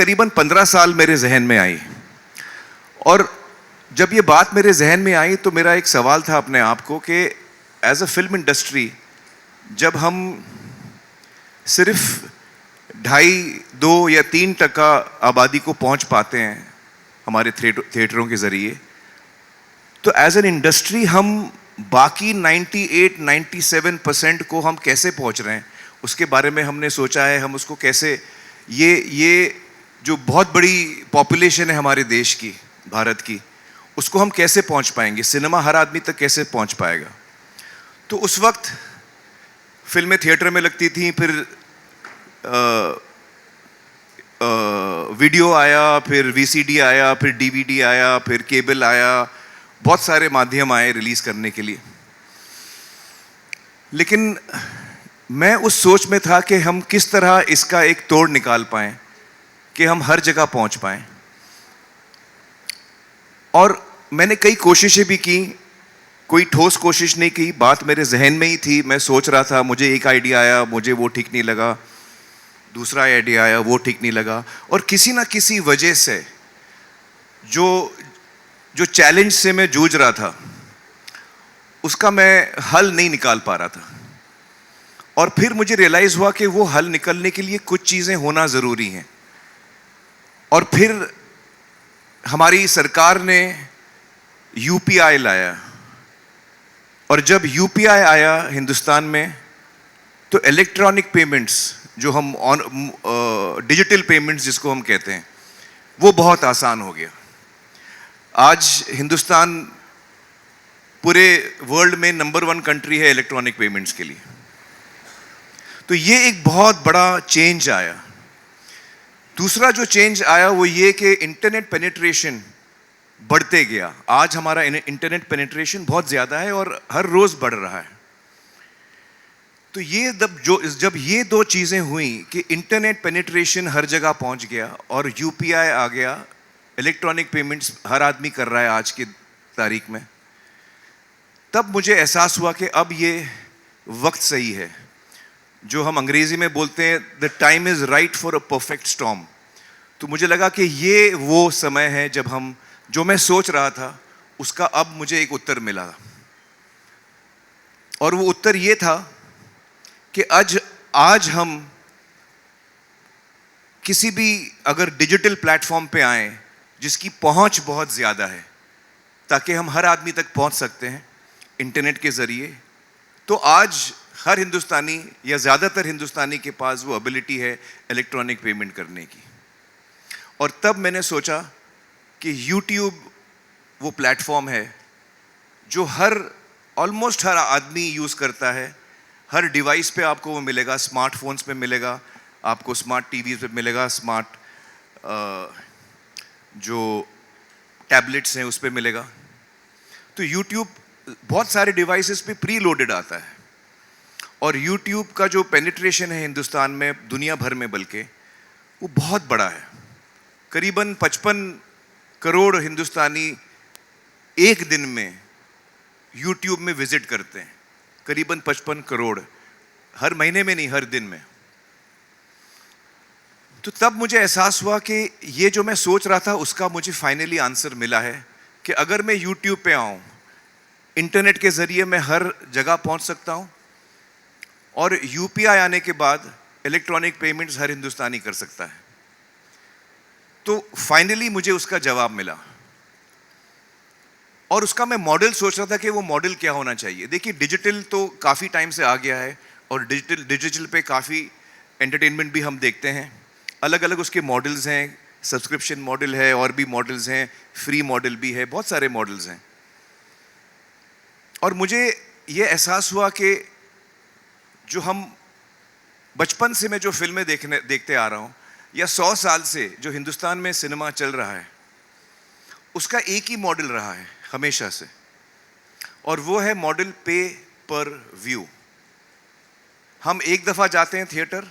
करीबन 15 साल मेरे जहन में आई। और जब ये बात मेरे जहन में आई तो मेरा एक सवाल था अपने आप को कि एज अ फिल्म इंडस्ट्री जब हम सिर्फ 2.5-3% आबादी को पहुंच पाते हैं हमारे थिएटरों के ज़रिए, तो एज एन इंडस्ट्री हम बाकी 98-97% को हम कैसे पहुंच रहे हैं उसके बारे में हमने सोचा है। हम उसको कैसे ये जो बहुत बड़ी पॉपुलेशन है हमारे देश की, भारत की, उसको हम कैसे पहुंच पाएंगे, सिनेमा हर आदमी तक कैसे पहुंच पाएगा। तो उस वक्त फिल्में थिएटर में लगती थी, फिर वीडियो आया, फिर वीसीडी आया, फिर डीवीडी आया, फिर केबल आया, बहुत सारे माध्यम आए रिलीज करने के लिए। लेकिन मैं उस सोच में था कि हम किस तरह इसका एक तोड़ निकाल पाएं कि हम हर जगह पहुंच पाएं। और मैंने कई कोशिशें भी की, कोई ठोस कोशिश नहीं की, बात मेरे जहन में ही थी। मैं सोच रहा था, मुझे एक आइडिया आया, मुझे वो ठीक नहीं लगा, दूसरा आइडिया आया, वो ठीक नहीं लगा, और किसी ना किसी वजह से जो चैलेंज से मैं जूझ रहा था उसका मैं हल नहीं निकाल पा रहा था। और फिर मुझे रियलाइज हुआ कि वो हल निकलने के लिए कुछ चीज़ें होना ज़रूरी हैं। और फिर हमारी सरकार ने यूपीआई लाया, और जब यूपीआई आया हिंदुस्तान में तो इलेक्ट्रॉनिक पेमेंट्स, जो हम डिजिटल पेमेंट्स जिसको हम कहते हैं, वो बहुत आसान हो गया। आज हिंदुस्तान पूरे वर्ल्ड में नंबर 1 कंट्री है इलेक्ट्रॉनिक पेमेंट्स के लिए। तो ये एक बहुत बड़ा चेंज आया। दूसरा जो चेंज आया वो ये कि इंटरनेट पेनिट्रेशन बढ़ते गया। आज हमारा इंटरनेट पेनिट्रेशन बहुत ज़्यादा है और हर रोज़ बढ़ रहा है। तो ये जब ये दो चीज़ें हुई कि इंटरनेट पेनिट्रेशन हर जगह पहुंच गया और यूपीआई आ गया, इलेक्ट्रॉनिक पेमेंट्स हर आदमी कर रहा है आज की तारीख में, तब मुझे एहसास हुआ कि अब ये वक्त सही है। जो हम अंग्रेजी में बोलते हैं, the time is right for a perfect storm. तो मुझे लगा कि ये वो समय है जब हम, जो मैं सोच रहा था उसका अब मुझे एक उत्तर मिला। और वो उत्तर ये था कि आज हम किसी भी अगर डिजिटल प्लेटफॉर्म पे आए जिसकी पहुंच बहुत ज़्यादा है, ताकि हम हर आदमी तक पहुंच सकते हैं इंटरनेट के ज़रिए, तो आज हर हिंदुस्तानी या ज़्यादातर हिंदुस्तानी के पास वो एबिलिटी है इलेक्ट्रॉनिक पेमेंट करने की। और तब मैंने सोचा कि यूट्यूब वो प्लेटफॉर्म है जो ऑलमोस्ट हर आदमी यूज़ करता है। हर डिवाइस पे आपको वो मिलेगा, स्मार्टफोन्स पे मिलेगा, आपको स्मार्ट टीवी पे मिलेगा, स्मार्ट जो टैबलेट्स हैं उस पे मिलेगा। तो यूट्यूब बहुत सारे डिवाइसेस पे प्री लोडेड आता है। और यूट्यूब का जो पेनिट्रेशन है हिंदुस्तान में, दुनिया भर में बल्कि, वो बहुत बड़ा है। करीबन 55 करोड़ हिंदुस्तानी एक दिन में यूट्यूब में विजिट करते हैं। करीबन 55 करोड़, हर महीने में नहीं, हर दिन में। तो तब मुझे एहसास हुआ कि ये जो मैं सोच रहा था उसका मुझे फाइनली आंसर मिला है कि अगर मैं यूट्यूब पे आऊँ, इंटरनेट के ज़रिए मैं हर जगह पहुँच सकता हूँ, और यूपीआई आने के बाद इलेक्ट्रॉनिक पेमेंट्स हर हिंदुस्तानी कर सकता है। तो फाइनली मुझे उसका जवाब मिला। और उसका मैं मॉडल सोच रहा था कि वो मॉडल क्या होना चाहिए। देखिए, डिजिटल तो काफ़ी टाइम से आ गया है, और डिजिटल पे काफ़ी एंटरटेनमेंट भी हम देखते हैं। अलग अलग उसके मॉडल्स हैं, सब्सक्रिप्शन मॉडल है, और भी मॉडल्स हैं, फ्री मॉडल भी है, बहुत सारे मॉडल्स हैं। और मुझे ये एहसास हुआ कि जो हम बचपन से मैं जो फिल्में देखते आ रहा हूँ, या 100 साल से जो हिंदुस्तान में सिनेमा चल रहा है, उसका एक ही मॉडल रहा है हमेशा से, और वो है मॉडल पे पर व्यू। हम एक दफ़ा जाते हैं थिएटर,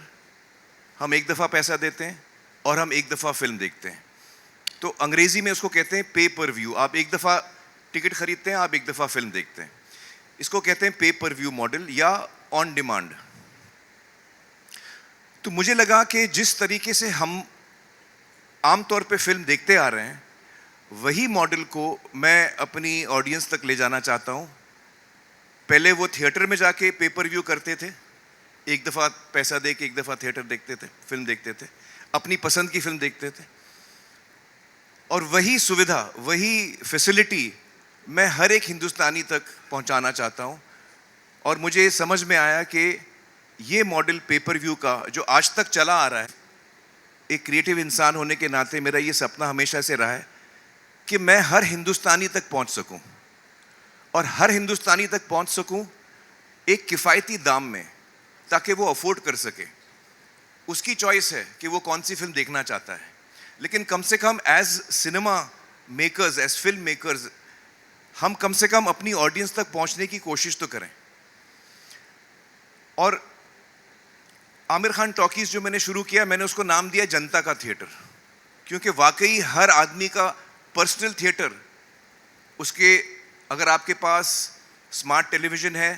हम एक दफ़ा पैसा देते हैं, और हम एक दफ़ा फिल्म देखते हैं। तो अंग्रेज़ी में उसको कहते हैं पे पर व्यू। आप एक दफ़ा टिकट खरीदते हैं, आप एक दफ़ा फिल्म देखते हैं। इसको कहते हैं पे पर व्यू मॉडल या ऑन डिमांड। तो मुझे लगा कि जिस तरीके से हम आमतौर पे फिल्म देखते आ रहे हैं, वही मॉडल को मैं अपनी ऑडियंस तक ले जाना चाहता हूं। पहले वो थिएटर में जाके पेपर व्यू करते थे, एक दफ़ा पैसा दे के एक दफ़ा थिएटर देखते थे, फिल्म देखते थे, अपनी पसंद की फिल्म देखते थे। और वही सुविधा, वही फैसिलिटी मैं हर एक हिंदुस्तानी तक पहुंचाना चाहता हूं। और मुझे समझ में आया कि ये मॉडल पेपर व्यू का जो आज तक चला आ रहा है, एक क्रिएटिव इंसान होने के नाते मेरा ये सपना हमेशा से रहा है कि मैं हर हिंदुस्तानी तक पहुंच सकूं, और हर हिंदुस्तानी तक पहुंच सकूं एक किफ़ायती दाम में, ताकि वो अफोर्ड कर सके। उसकी चॉइस है कि वो कौन सी फिल्म देखना चाहता है, लेकिन कम से कम as cinema makers, as film makers, हम कम से कम अपनी ऑडियंस तक पहुंचने की कोशिश तो करें। और आमिर खान टॉकीज जो मैंने शुरू किया, मैंने उसको नाम दिया जनता का थिएटर, क्योंकि वाकई हर आदमी का पर्सनल थिएटर, उसके, अगर आपके पास स्मार्ट टेलीविज़न है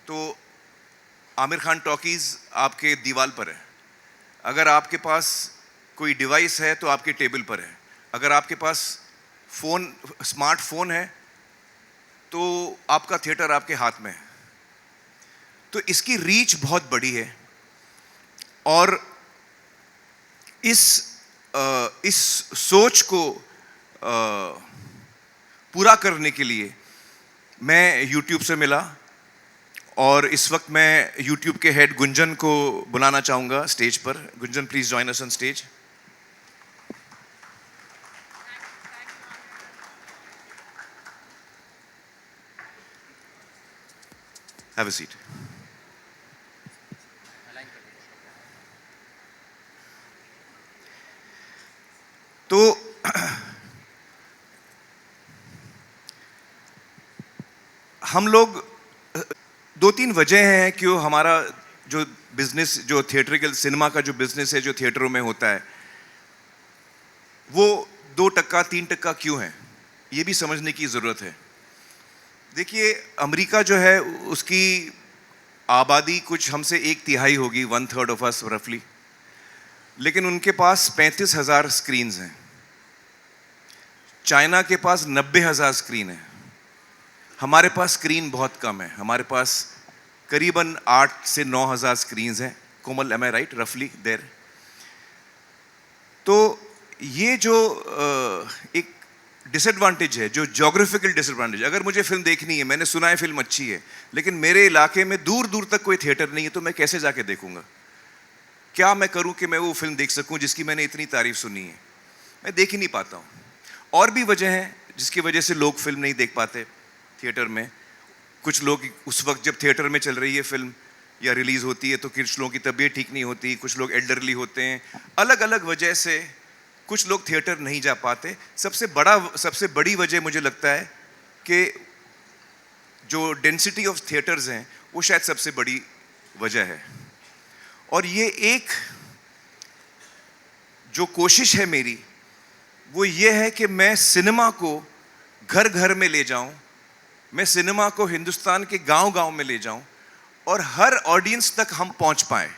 तो आमिर खान टॉकीज आपके दीवार पर है, अगर आपके पास कोई डिवाइस है तो आपके टेबल पर है, अगर आपके पास फ़ोन, स्मार्टफोन है तो आपका थिएटर आपके हाथ में है। तो इसकी रीच बहुत बड़ी है, और इस सोच को पूरा करने के लिए मैं YouTube से मिला, और इस वक्त मैं YouTube के हेड गुंजन को बुलाना चाहूँगा स्टेज पर। Gunjan, please join us on stage. Have a seat. तो हम लोग, दो तीन वजह हैं कि हमारा जो बिजनेस, जो थिएट्रिकल सिनेमा का जो बिजनेस है, जो थिएटरों में होता है, वो 2% 3% क्यों है, ये भी समझने की ज़रूरत है। देखिए, अमेरिका जो है उसकी आबादी कुछ हमसे 1/3 होगी, 1/3 ऑफ अस रफली, लेकिन उनके पास 35,000 स्क्रीन्स हैं। चाइना के पास 90,000 स्क्रीन है। हमारे पास स्क्रीन बहुत कम है, हमारे पास करीबन 8 से 9,000 स्क्रीन्स हैं। कोमल, एम आई राइट, रफली देर? तो ये जो एक डिसएडवांटेज है, जो ज्योग्राफिकल डिसएडवांटेज, अगर मुझे फिल्म देखनी है, मैंने सुना है फिल्म अच्छी है, लेकिन मेरे इलाके में दूर दूर तक कोई थिएटर नहीं है, तो मैं कैसे जाके देखूंगा? क्या मैं करूं कि मैं वो फिल्म देख सकूं जिसकी मैंने इतनी तारीफ सुनी है? मैं देख ही नहीं पाता हूं। और भी वजह है जिसकी वजह से लोग फिल्म नहीं देख पाते थिएटर में। कुछ लोग उस वक्त जब थिएटर में चल रही है फिल्म या रिलीज़ होती है, तो कुछ लोगों की तबीयत ठीक नहीं होती, कुछ लोग एल्डरली होते हैं, अलग अलग वजह से कुछ लोग थिएटर नहीं जा पाते। सबसे बड़ी वजह मुझे लगता है कि जो डेंसिटी ऑफ थिएटर्स हैं, वो शायद सबसे बड़ी वजह है। और ये एक जो कोशिश है मेरी, वो ये है कि मैं सिनेमा को घर घर में ले जाऊं, मैं सिनेमा को हिंदुस्तान के गांव गांव में ले जाऊं, और हर ऑडियंस तक हम पहुंच पाए।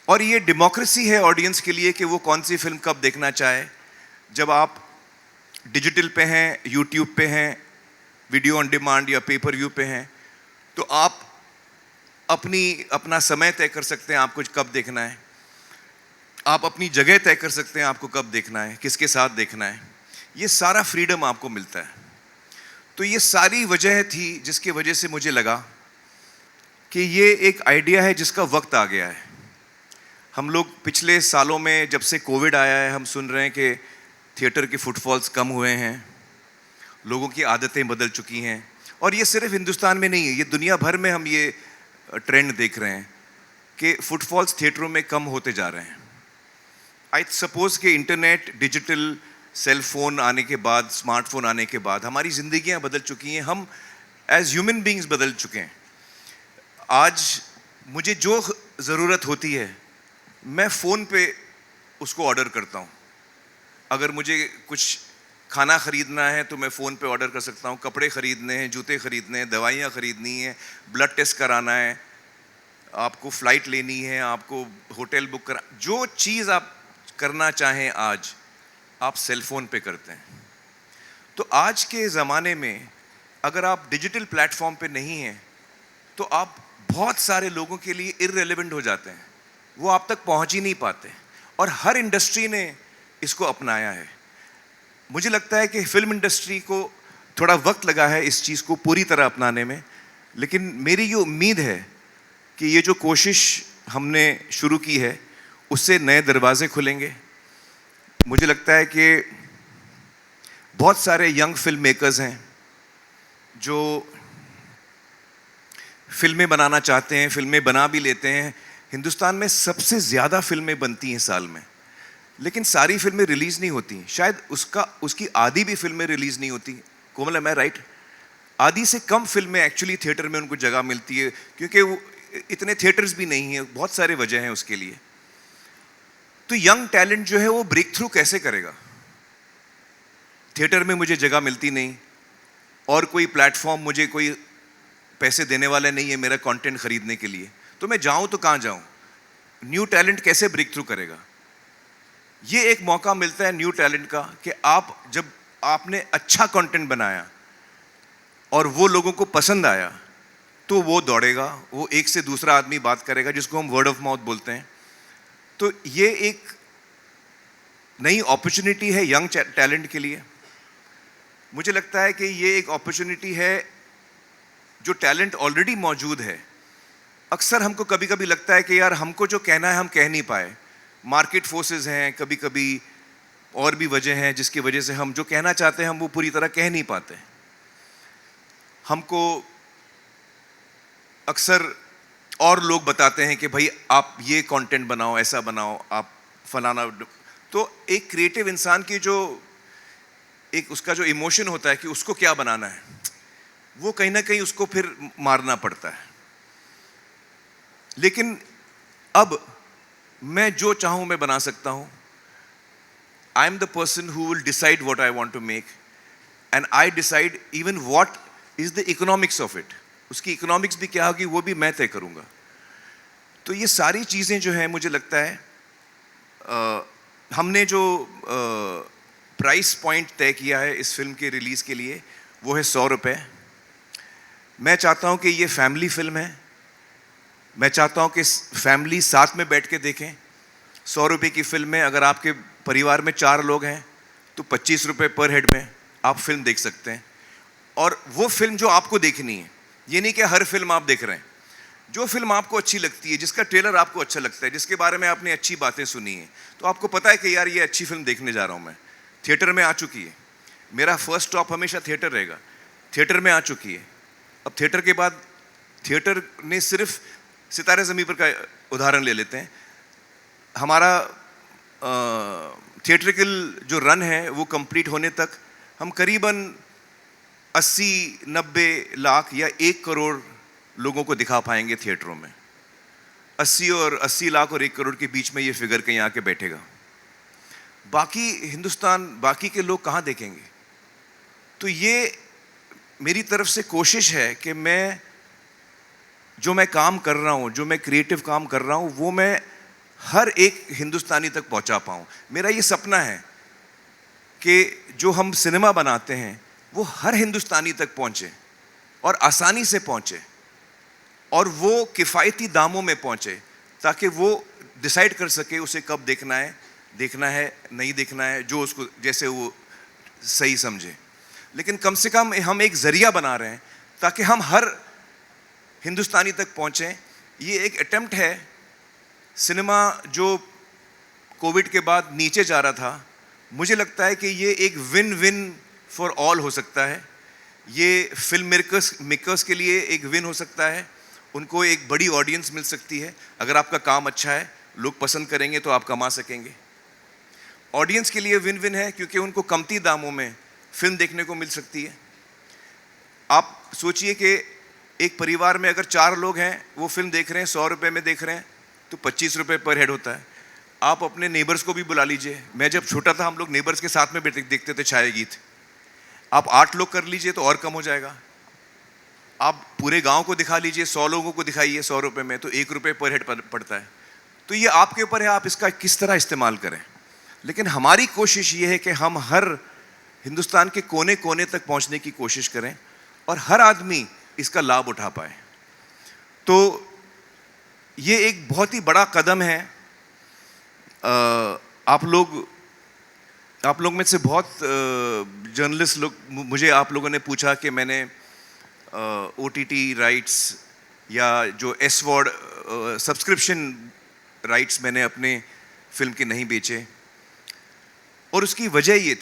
और ये डेमोक्रेसी है ऑडियंस के लिए कि वो कौन सी फिल्म कब देखना चाहे। जब आप डिजिटल पे हैं, यूट्यूब पे हैं, वीडियो ऑन डिमांड या पेपर व्यू पे हैं, तो आप अपना समय तय कर सकते हैं आपको कब देखना है, आप अपनी जगह तय कर सकते हैं आपको कब देखना है, किसके साथ देखना है। ये सारा फ्रीडम आपको मिलता है। तो ये सारी वजह थी जिसकी वजह से मुझे लगा कि ये एक आइडिया है जिसका वक्त आ गया है। हम लोग पिछले सालों में, जब से कोविड आया है, हम सुन रहे हैं कि थिएटर के फुटफॉल्स कम हुए हैं, लोगों की आदतें बदल चुकी हैं। और ये सिर्फ हिंदुस्तान में नहीं है, ये दुनिया भर में हम ये ट्रेंड देख रहे हैं कि फुटफॉल्स थिएटरों में कम होते जा रहे हैं। आई सपोज कि इंटरनेट, डिजिटल, सेल फोन आने के बाद, स्मार्टफोन आने के बाद हमारी ज़िंदगियां बदल चुकी हैं, हम एज ह्यूमन बींग्स बदल चुके हैं। आज मुझे जो ज़रूरत होती है, मैं फ़ोन पे उसको ऑर्डर करता हूँ। अगर मुझे कुछ खाना ख़रीदना है तो मैं फ़ोन पे ऑर्डर कर सकता हूँ, कपड़े ख़रीदने हैं, जूते ख़रीदने हैं, दवाइयाँ ख़रीदनी हैं, ब्लड टेस्ट कराना है, आपको फ़्लाइट लेनी है, आपको होटल बुक करा, जो चीज़ आप करना चाहें आज, आप सेल फोन पे करते हैं। तो आज के ज़माने में अगर आप डिजिटल प्लेटफॉर्म पे नहीं हैं तो आप बहुत सारे लोगों के लिए इररिलेवेंट हो जाते हैं, वो आप तक पहुंच ही नहीं पाते। और हर इंडस्ट्री ने इसको अपनाया है। मुझे लगता है कि फिल्म इंडस्ट्री को थोड़ा वक्त लगा है इस चीज़ को पूरी तरह अपनाने में, लेकिन मेरी ये उम्मीद है कि ये जो कोशिश हमने शुरू की है उससे नए दरवाजे खुलेंगे। मुझे लगता है कि बहुत सारे यंग फिल्म मेकर्स हैं जो फिल्में बनाना चाहते हैं, फिल्में बना भी लेते हैं। हिंदुस्तान में सबसे ज़्यादा फिल्में बनती हैं साल में, लेकिन सारी फिल्में रिलीज़ नहीं होती। शायद उसकी आधी भी फिल्में रिलीज़ नहीं होती। कोमल, am I राइट? आधी से कम फिल्में एक्चुअली थिएटर में उनको जगह मिलती है, क्योंकि वो इतने थिएटर्स भी नहीं हैं। बहुत सारे वजह हैं उसके लिए। तो यंग टैलेंट जो है वो ब्रेक थ्रू कैसे करेगा? थिएटर में मुझे जगह मिलती नहीं और कोई प्लेटफॉर्म, मुझे कोई पैसे देने वाला नहीं है मेरा कंटेंट खरीदने के लिए, तो मैं जाऊं तो कहां जाऊं? न्यू टैलेंट कैसे ब्रेक थ्रू करेगा? ये एक मौका मिलता है न्यू टैलेंट का कि जब आपने अच्छा कंटेंट बनाया और वो लोगों को पसंद आया तो वो दौड़ेगा, वो एक से दूसरा आदमी बात करेगा, जिसको हम वर्ड ऑफ माउथ बोलते हैं। तो ये एक नई अपॉर्चुनिटी है यंग टैलेंट के लिए। मुझे लगता है कि ये एक अपॉर्चुनिटी है, जो टैलेंट ऑलरेडी मौजूद है। अक्सर हमको कभी कभी लगता है कि यार हमको जो कहना है हम कह नहीं पाए, मार्केट फोर्सेस हैं, कभी कभी और भी वजह हैं जिसकी वजह से हम जो कहना चाहते हैं हम वो पूरी तरह कह नहीं पाते। हमको अक्सर और लोग बताते हैं कि भाई आप ये कंटेंट बनाओ, ऐसा बनाओ, आप फलाना। तो एक क्रिएटिव इंसान की जो एक उसका जो इमोशन होता है कि उसको क्या बनाना है, वो कहीं ना कहीं उसको फिर मारना पड़ता है। लेकिन अब मैं जो चाहूं मैं बना सकता हूं। I am the person who will decide what I want to make, and I decide even what is the economics of it. उसकी इकोनॉमिक्स भी क्या होगी वो भी मैं तय करूंगा। तो ये सारी चीजें जो है, मुझे लगता है हमने जो प्राइस पॉइंट तय किया है इस फिल्म के रिलीज के लिए वो है 100 रुपये। मैं चाहता हूं कि ये फैमिली फिल्म है। मैं चाहता हूं कि फैमिली साथ में बैठ के देखें। 100 रुपये की फिल्म में अगर आपके परिवार में 4 लोग हैं तो 25 रुपये पर हेड में आप फिल्म देख सकते हैं। और वो फिल्म जो आपको देखनी है, ये नहीं कि हर फिल्म आप देख रहे हैं। जो फिल्म आपको अच्छी लगती है, जिसका ट्रेलर आपको अच्छा लगता है, जिसके बारे में आपने अच्छी बातें सुनी हैं, तो आपको पता है कि यार ये अच्छी फिल्म देखने जा रहा हूँ मैं। थिएटर में आ चुकी है, मेरा फर्स्ट स्टॉप हमेशा थिएटर रहेगा। थिएटर में आ चुकी है। अब थिएटर के बाद, थिएटर ने सिर्फ सितारे ज़मीं पर का उदाहरण ले लेते हैं। हमारा थिएट्रिकल जो रन है वो कंप्लीट होने तक हम करीबन 80-90 लाख या 1 करोड़ लोगों को दिखा पाएंगे थिएटरों में। 80 लाख और 1 करोड़ के बीच में ये फिगर कहीं आके बैठेगा। बाकी हिंदुस्तान, बाकी के लोग कहाँ देखेंगे? तो ये मेरी तरफ से कोशिश है कि मैं जो मैं काम कर रहा हूँ, जो मैं क्रिएटिव काम कर रहा हूँ, वो मैं हर एक हिंदुस्तानी तक पहुँचा पाऊँ। मेरा ये सपना है कि जो हम सिनेमा बनाते हैं वो हर हिंदुस्तानी तक पहुँचे और आसानी से पहुँचे और वो किफ़ायती दामों में पहुँचे, ताकि वो डिसाइड कर सके उसे कब देखना है नहीं देखना है, जो उसको जैसे वो सही समझे। लेकिन कम से कम हम एक ज़रिया बना रहे हैं ताकि हम हर हिंदुस्तानी तक पहुँचें। ये एक अटेम्प्ट है। सिनेमा जो कोविड के बाद नीचे जा रहा था, मुझे लगता है कि ये एक विन विन फॉर ऑल हो सकता है। ये फिल्म मेकर्स के लिए एक विन हो सकता है। उनको एक बड़ी ऑडियंस मिल सकती है। अगर आपका काम अच्छा है, लोग पसंद करेंगे तो आप कमा सकेंगे। ऑडियंस के लिए विन विन है क्योंकि उनको कमती दामों में फिल्म देखने को मिल सकती है। आप सोचिए कि एक परिवार में अगर 4 लोग हैं, वो फिल्म देख रहे हैं, 100 रुपये में देख रहे हैं, तो 25 रुपये पर हेड होता है। आप अपने नेबर्स को भी बुला लीजिए। मैं जब छोटा था हम लोग नेबर्स के साथ में देखते थे छाया गीत। आप 8 लोग कर लीजिए तो और कम हो जाएगा। आप पूरे गांव को दिखा लीजिए, 100 लोगों को दिखाइए 100 रुपये में, तो 1 रुपये पर हेड पड़ता है। तो ये आपके ऊपर है, आप इसका किस तरह इस्तेमाल करें। लेकिन हमारी कोशिश ये है कि हम हर हिंदुस्तान के कोने कोने तक पहुंचने की कोशिश करें और हर आदमी इसका लाभ उठा पाए। तो ये एक बहुत ही बड़ा कदम है। आप लोग में से बहुत जर्नलिस्ट लोग, मुझे आप लोगों ने पूछा कि मैंने OTT राइट्स या जो S-Word सब्सक्रिप्शन राइट्स मैंने अपने फिल्म के नहीं बेचे, और उसकी वजह ये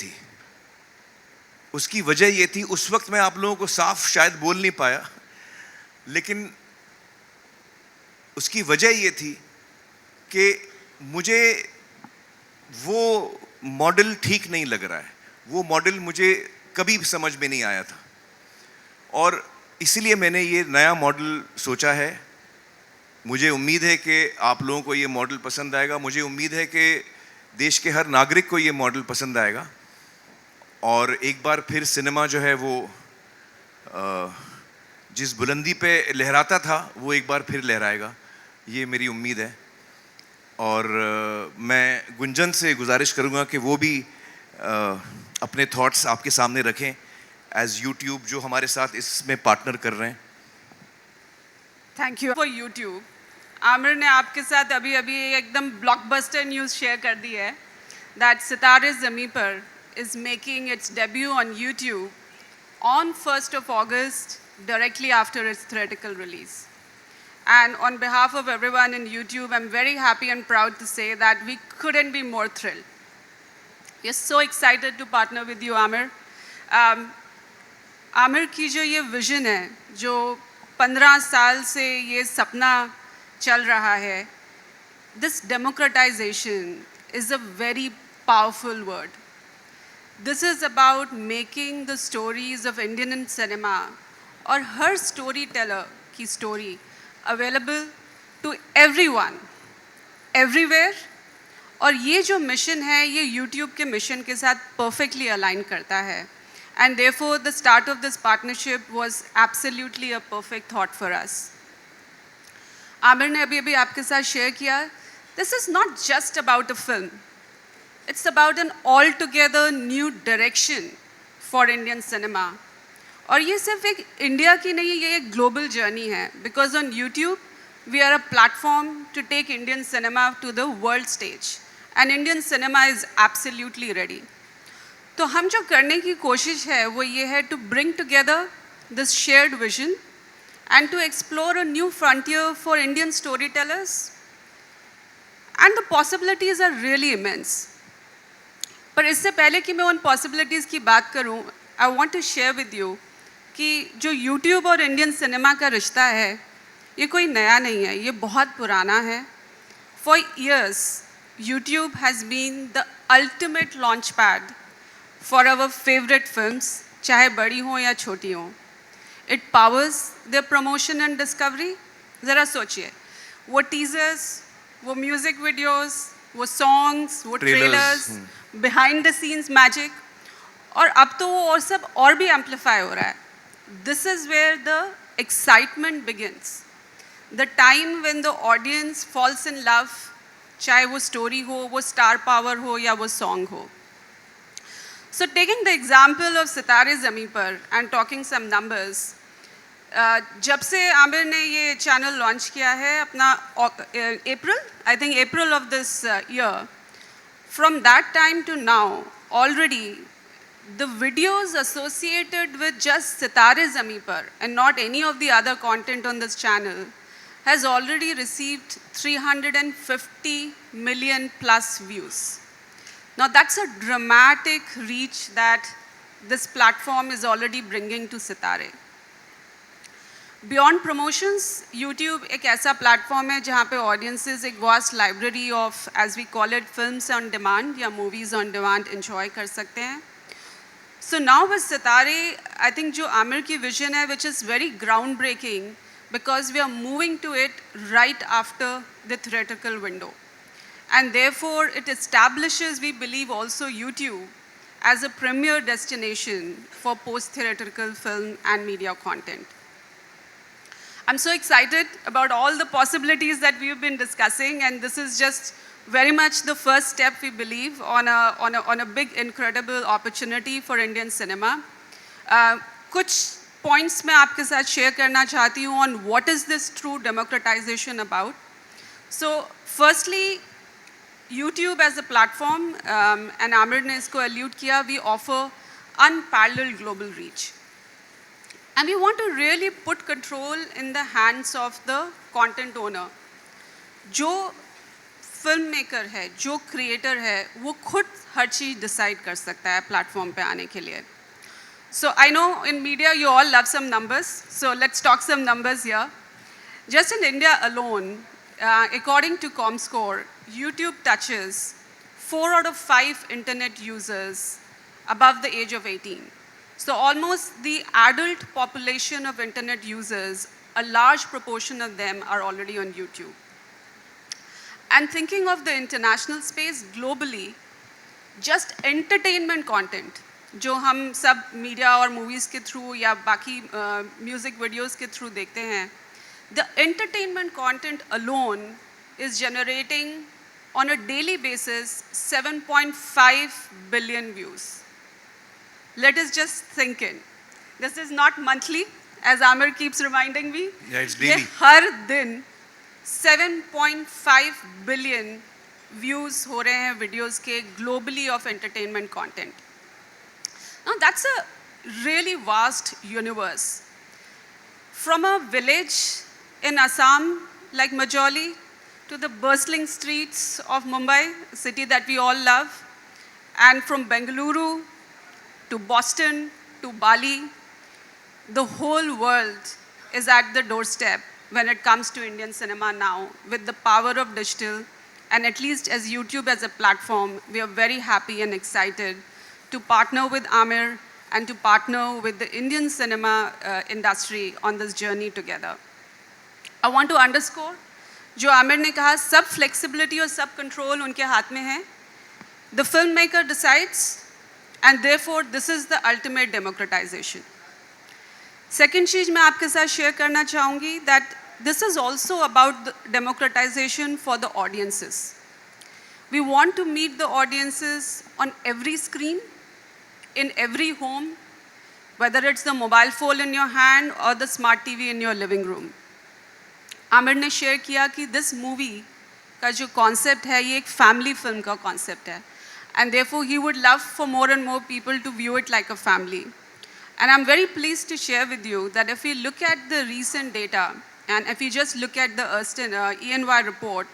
थी उस वक्त मैं आप लोगों को साफ शायद बोल नहीं पाया, लेकिन उसकी वजह ये थी कि मुझे वो मॉडल ठीक नहीं लग रहा है। वो मॉडल मुझे कभी समझ में नहीं आया था, और इसलिए मैंने ये नया मॉडल सोचा है। मुझे उम्मीद है कि आप लोगों को ये मॉडल पसंद आएगा। मुझे उम्मीद है कि देश के हर नागरिक को ये मॉडल पसंद आएगा, और एक बार फिर सिनेमा जो है वो जिस बुलंदी पे लहराता था वो एक बार फिर लहराएगा, ये मेरी उम्मीद है। और मैं गुंजन से गुजारिश करूँगा कि वो भी अपने थॉट्स आपके सामने रखें एज यूट्यूब, जो हमारे साथ इसमें पार्टनर कर रहे हैं। Thank you for YouTube. Aamir ने आपके साथ अभी एकदम ब्लॉकबस्टर न्यूज़ शेयर कर दी है दैट सितारे ज़मीं पर is making its debut on YouTube on 1st of August, directly after its theatrical release. And on behalf of everyone in YouTube, I'm very happy and proud to say that we couldn't be more thrilled. We're so excited to partner with you, Amir. Aamir की जो ये vision है, जो 15 साल से ये सपना चल रहा है, this democratization is a very powerful word. This is about making the stories of Indian cinema और हर स्टोरी टेलर की story available to everyone everywhere. और ये जो मिशन है ये YouTube के मिशन के साथ परफेक्टली अलाइन करता है, and therefore the start of this partnership was absolutely a perfect thought for us. Aamir ने अभी आपके साथ शेयर किया, this is not just about a film. It's about an altogether new direction for Indian cinema. और ये सिर्फ एक India की नहीं, ये एक ग्लोबल जर्नी है, because on YouTube we are a platform to take Indian cinema to the world stage, and Indian cinema is absolutely ready. तो हम जो करने की कोशिश है वो ये है to bring together this shared vision and to explore a new frontier for Indian storytellers, and the possibilities are really immense. पर इससे पहले कि मैं उन पॉसिबिलिटीज़ की बात करूं, I want to share with you कि जो यूट्यूब और इंडियन सिनेमा का रिश्ता है ये कोई नया नहीं है, ये बहुत पुराना है। For years YouTube has been the ultimate launch pad for our favourite films, चाहे बड़ी हों या छोटी हों। It powers the promotion and discovery. ज़रा सोचिए, वो टीजर्स, वो म्यूज़िक वीडियोज़, वो सॉन्ग्स, वो trailers, behind the scenes magic, और अब तो वो और सब और भी एम्पलीफाई हो रहा है। This is where the excitement begins, the time when the audience falls in love, चाहे वो स्टोरी हो, वो स्टार पावर हो या वो सॉन्ग हो। So taking the example of सितारे ज़मीं पर एंड टॉकिंग सम नंबर्स, जब से आमिर ने ये चैनल लॉन्च किया है अपना अप्रैल of this year, from that time to now, already the videos associated with just Sitare Zameen Par and not any of the other content on this channel has already received 350 million plus views. Now that's a dramatic reach that this platform is already bringing to Sitare. Beyond promotions, YouTube एक ऐसा platform है जहाँ पे audiences एक vast library of, as we call it, films on demand या movies on demand enjoy कर सकते हैं। सो नाउ विद सितारे, आई थिंक जो आमिर की विजन है which is very ground breaking, because we are moving to it right after the theatrical window, and therefore it establishes, we believe also, YouTube as a premier destination for post theatrical film and media content. I'm so excited about all the possibilities that we've been discussing, and this is just very much the first step, we believe, on a big, incredible opportunity for Indian cinema. कुछ points मैं आपके साथ share करना चाहती हूँ on what is this true democratization about. So, firstly, YouTube as a platform, and Amir ने इसको allude किया, we offer unparalleled global reach. And we want to really put control in the hands of the content owner. जो film maker है, जो creator है, वो खुद हर चीज़ decide कर सकता है प्लेटफॉर्म पे आने के लिए. So I know in media you all love some numbers, so let's talk some numbers here. Just in India alone, according to ComScore, YouTube touches 4 out of 5 internet users above the age of 18. So almost the adult population of internet users, a large proportion of them are already on YouTube. And thinking of the international space globally, just entertainment content, जो हम सब media और movies के through या बाकी music videos के through देखते हैं, the entertainment content alone is generating on a daily basis 7.5 billion views. Let us just think in. This is not monthly, as Amir keeps reminding me. Yeah, it's daily. ये हर दिन 7.5 billion views हो रहे हैं videos के globally of entertainment content. Now that's a really vast universe. From a village in Assam like Majoli to the bustling streets of Mumbai, a city that we all love, and from Bengaluru to Boston to Bali, the whole world is at the doorstep when it comes to Indian cinema now, with the power of digital, and at least as YouTube as a platform, we are very happy and excited to partner with Amir and to partner with the Indian cinema industry on this journey together. I want to underscore, जो आमिर ने कहा, सब flexibility और सब control उनके हाथ में है. The filmmaker decides, and therefore this is the ultimate democratization. Second चीज़ मैं आपके साथ share करना चाहूँगी that this is also about the democratization for the audiences. We want to meet the audiences on every screen, in every home, whether it's the mobile phone in your hand or the smart TV in your living room. Aamir ने share किया कि this movie का जो concept है, ये एक family film का concept है, and therefore he would love for more and more people to view it like a family. And I'm very pleased to share with you that if we look at the recent data, and if we just look at the EY report,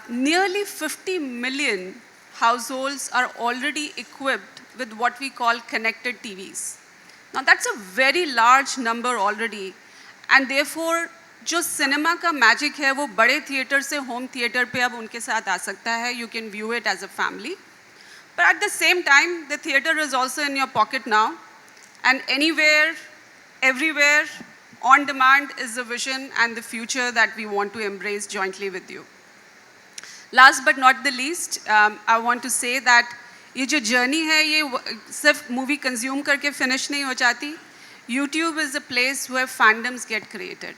nearly 50 million households are already equipped with what we call connected TVs. Now that's a very large number already, and therefore जो cinema का magic है वो बड़े theatre से home theatre पे अब उनके साथ आ सकता है. You can view it as a family, but at the same time the theater is also in your pocket now, and anywhere, everywhere, on demand is the vision and the future that we want to embrace jointly with you. Last but not the least, I want to say that ये जो journey है ये सिर्फ movie consume करके finish नहीं हो जाती. YouTube is a place where fandoms get created.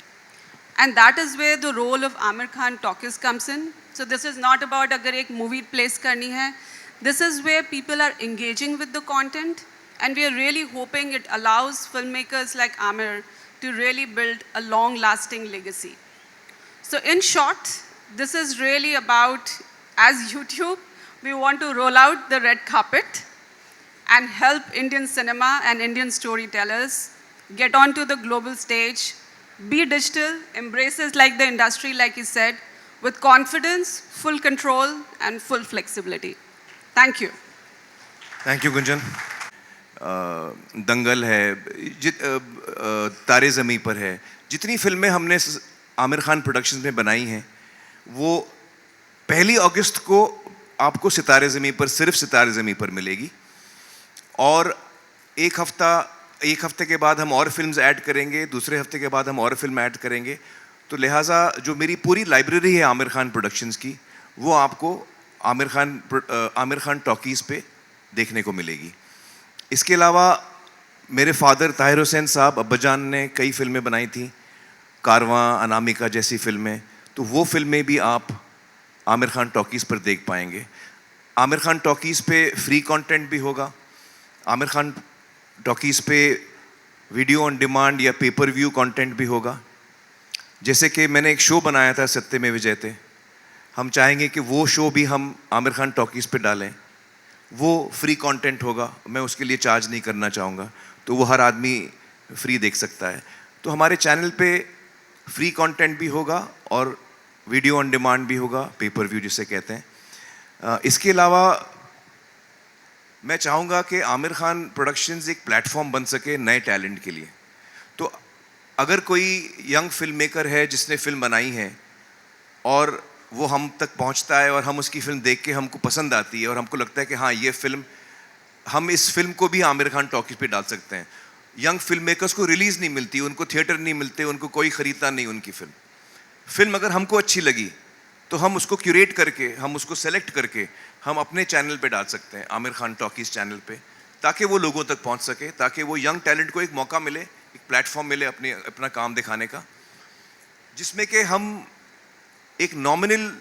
And that is where the role of Amir Khan Talkies comes in. So this is not about अगर एक movie place करनी है. This is where people are engaging with the content, and we are really hoping it allows filmmakers like Amir to really build a long-lasting legacy. So in short, this is really about, as YouTube, we want to roll out the red carpet and help Indian cinema and Indian storytellers get onto the global stage, be digital, embraces like the industry, like he said, with confidence, full control, and full flexibility. Thank you. Thank you, Gunjan. दंगल है, तारे ज़मीं पर है, जितनी फिल्में हमने Aamir Khan productions में बनाई हैं, वो 1 अगस्त को आपको सितारे ज़मीं पर, सिर्फ सितारे ज़मीं पर मिलेगी. और एक हफ्ते के बाद हम और फिल्म्स ऐड करेंगे, दूसरे हफ्ते के बाद हम और फिल्म ऐड करेंगे. तो लिहाजा जो मेरी पूरी लाइब्रेरी है आमिर खान प्रोडक्शंस की, वो आपको आमिर खान टॉकीज़ पे देखने को मिलेगी. इसके अलावा मेरे फादर ताहिर हुसैन साहब अब्बाजान ने कई फिल्में बनाई थी, कारवां, अनामिका जैसी फिल्में, तो वो फिल्में भी आप आमिर खान टॉकीज़ पर देख पाएंगे। आमिर खान टॉकीज़ पे फ्री कंटेंट भी होगा, आमिर खान टॉकीज़ पे वीडियो ऑन डिमांड या पेपर व्यू कंटेंट भी होगा। जैसे कि मैंने एक शो बनाया था सत्यमेव जयते, हम चाहेंगे कि वो शो भी हम आमिर खान टॉकीज़ पे डालें। वो फ्री कंटेंट होगा, मैं उसके लिए चार्ज नहीं करना चाहूँगा, तो वो हर आदमी फ्री देख सकता है। तो हमारे चैनल पे फ्री कंटेंट भी होगा और वीडियो ऑन डिमांड भी होगा, पेपर व्यू जिसे कहते हैं। इसके अलावा मैं चाहूँगा कि आमिर खान प्रोडक्शंस एक प्लेटफॉर्म बन सके नए टैलेंट के लिए। तो अगर कोई यंग फिल्म मेकर है जिसने फिल्म बनाई है और वो हम तक पहुंचता है और हम उसकी फिल्म देख के हमको पसंद आती है और हमको लगता है कि हाँ ये फिल्म, हम इस फिल्म को भी आमिर खान टॉकीज पे डाल सकते हैं। यंग फिल्म मेकर्स को रिलीज़ नहीं मिलती, उनको थिएटर नहीं मिलते, उनको कोई ख़रीदता नहीं उनकी फिल्म अगर हमको अच्छी लगी तो हम उसको क्यूरेट करके, हम उसको सेलेक्ट करके हम अपने चैनल पे डाल सकते हैं, आमिर खान टॉकीज़ चैनल पे, ताकि वो लोगों तक पहुंच सके, ताकि वो यंग टैलेंट को एक मौका मिले, एक प्लेटफॉर्म मिले अपना काम दिखाने का, जिसमें कि हम एक नॉमिनल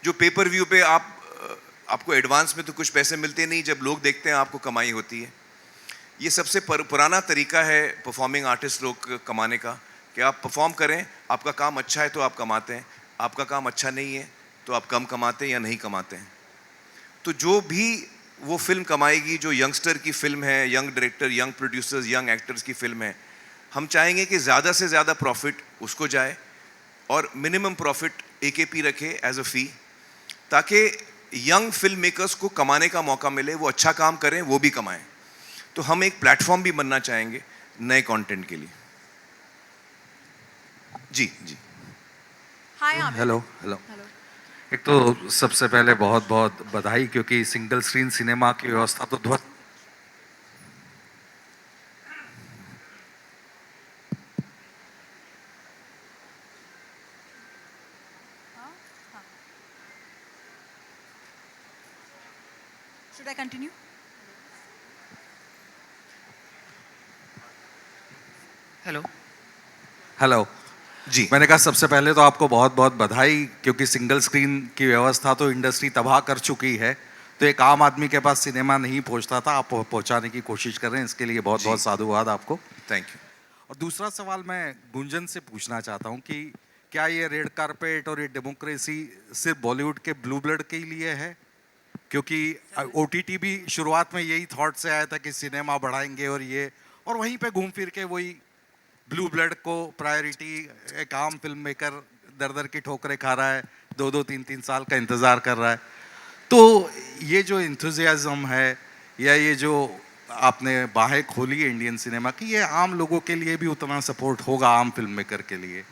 जो पेपर व्यू पे आपको एडवांस में तो कुछ पैसे मिलते नहीं, जब लोग देखते हैं आपको कमाई होती है। ये सबसे पुराना तरीका है परफॉर्मिंग आर्टिस्ट लोग कमाने का, कि आप परफॉर्म करें, आपका काम अच्छा है तो आप कमाते हैं, आपका काम अच्छा नहीं है तो आप कम कमाते हैं या नहीं कमाते हैं। तो जो भी वो फिल्म कमाएगी, जो यंगस्टर की फिल्म है, young director, young producers, young actors की फिल्म है, हम चाहेंगे कि ज़्यादा से ज़्यादा प्रॉफिट उसको जाए और मिनिमम प्रॉफिट AKP रखे एज अ फ़ी, ताकि यंग फिल्म मेकर्स को कमाने का मौका मिले, वो अच्छा काम करें, वो भी कमाएं। तो हम एक प्लेटफॉर्म भी बनना चाहेंगे नए कंटेंट के लिए। जी जी। हाय आमिर। Hello hello. एक तो सबसे पहले बहुत बहुत बधाई, क्योंकि सिंगल स्क्रीन सिनेमा की व्यवस्था तो ध्वस्त Should I continue? Hello hello जी। मैंने कहा सबसे पहले तो आपको बहुत बहुत बधाई, क्योंकि सिंगल स्क्रीन की व्यवस्था तो इंडस्ट्री तबाह कर चुकी है, तो एक आम आदमी के पास सिनेमा नहीं पहुंचता था, आप पहुंचाने की कोशिश कर रहे हैं, इसके लिए बहुत जी। बहुत साधुवाद आपको। Thank you. और दूसरा सवाल मैं गुंजन से पूछना चाहता हूं कि क्या ये रेड कारपेट और ये डेमोक्रेसी सिर्फ बॉलीवुड के ब्लू ब्लड के ही लिए है? क्योंकि OTT भी शुरुआत में यही थॉट से आया था कि सिनेमा बढ़ाएंगे और वहीं पे घूम फिर के वही ब्लू ब्लड को प्रायोरिटी, एक आम फिल्म मेकर दर दर की ठोकरें खा रहा है, 2-2 3-3 साल का इंतज़ार कर रहा है। तो ये जो इंथुजियाज्म है या ये जो आपने बाहें खोली है इंडियन सिनेमा की, ये आम लोगों के लिए भी उतना सपोर्ट होगा, आम फिल्म मेकर के लिए?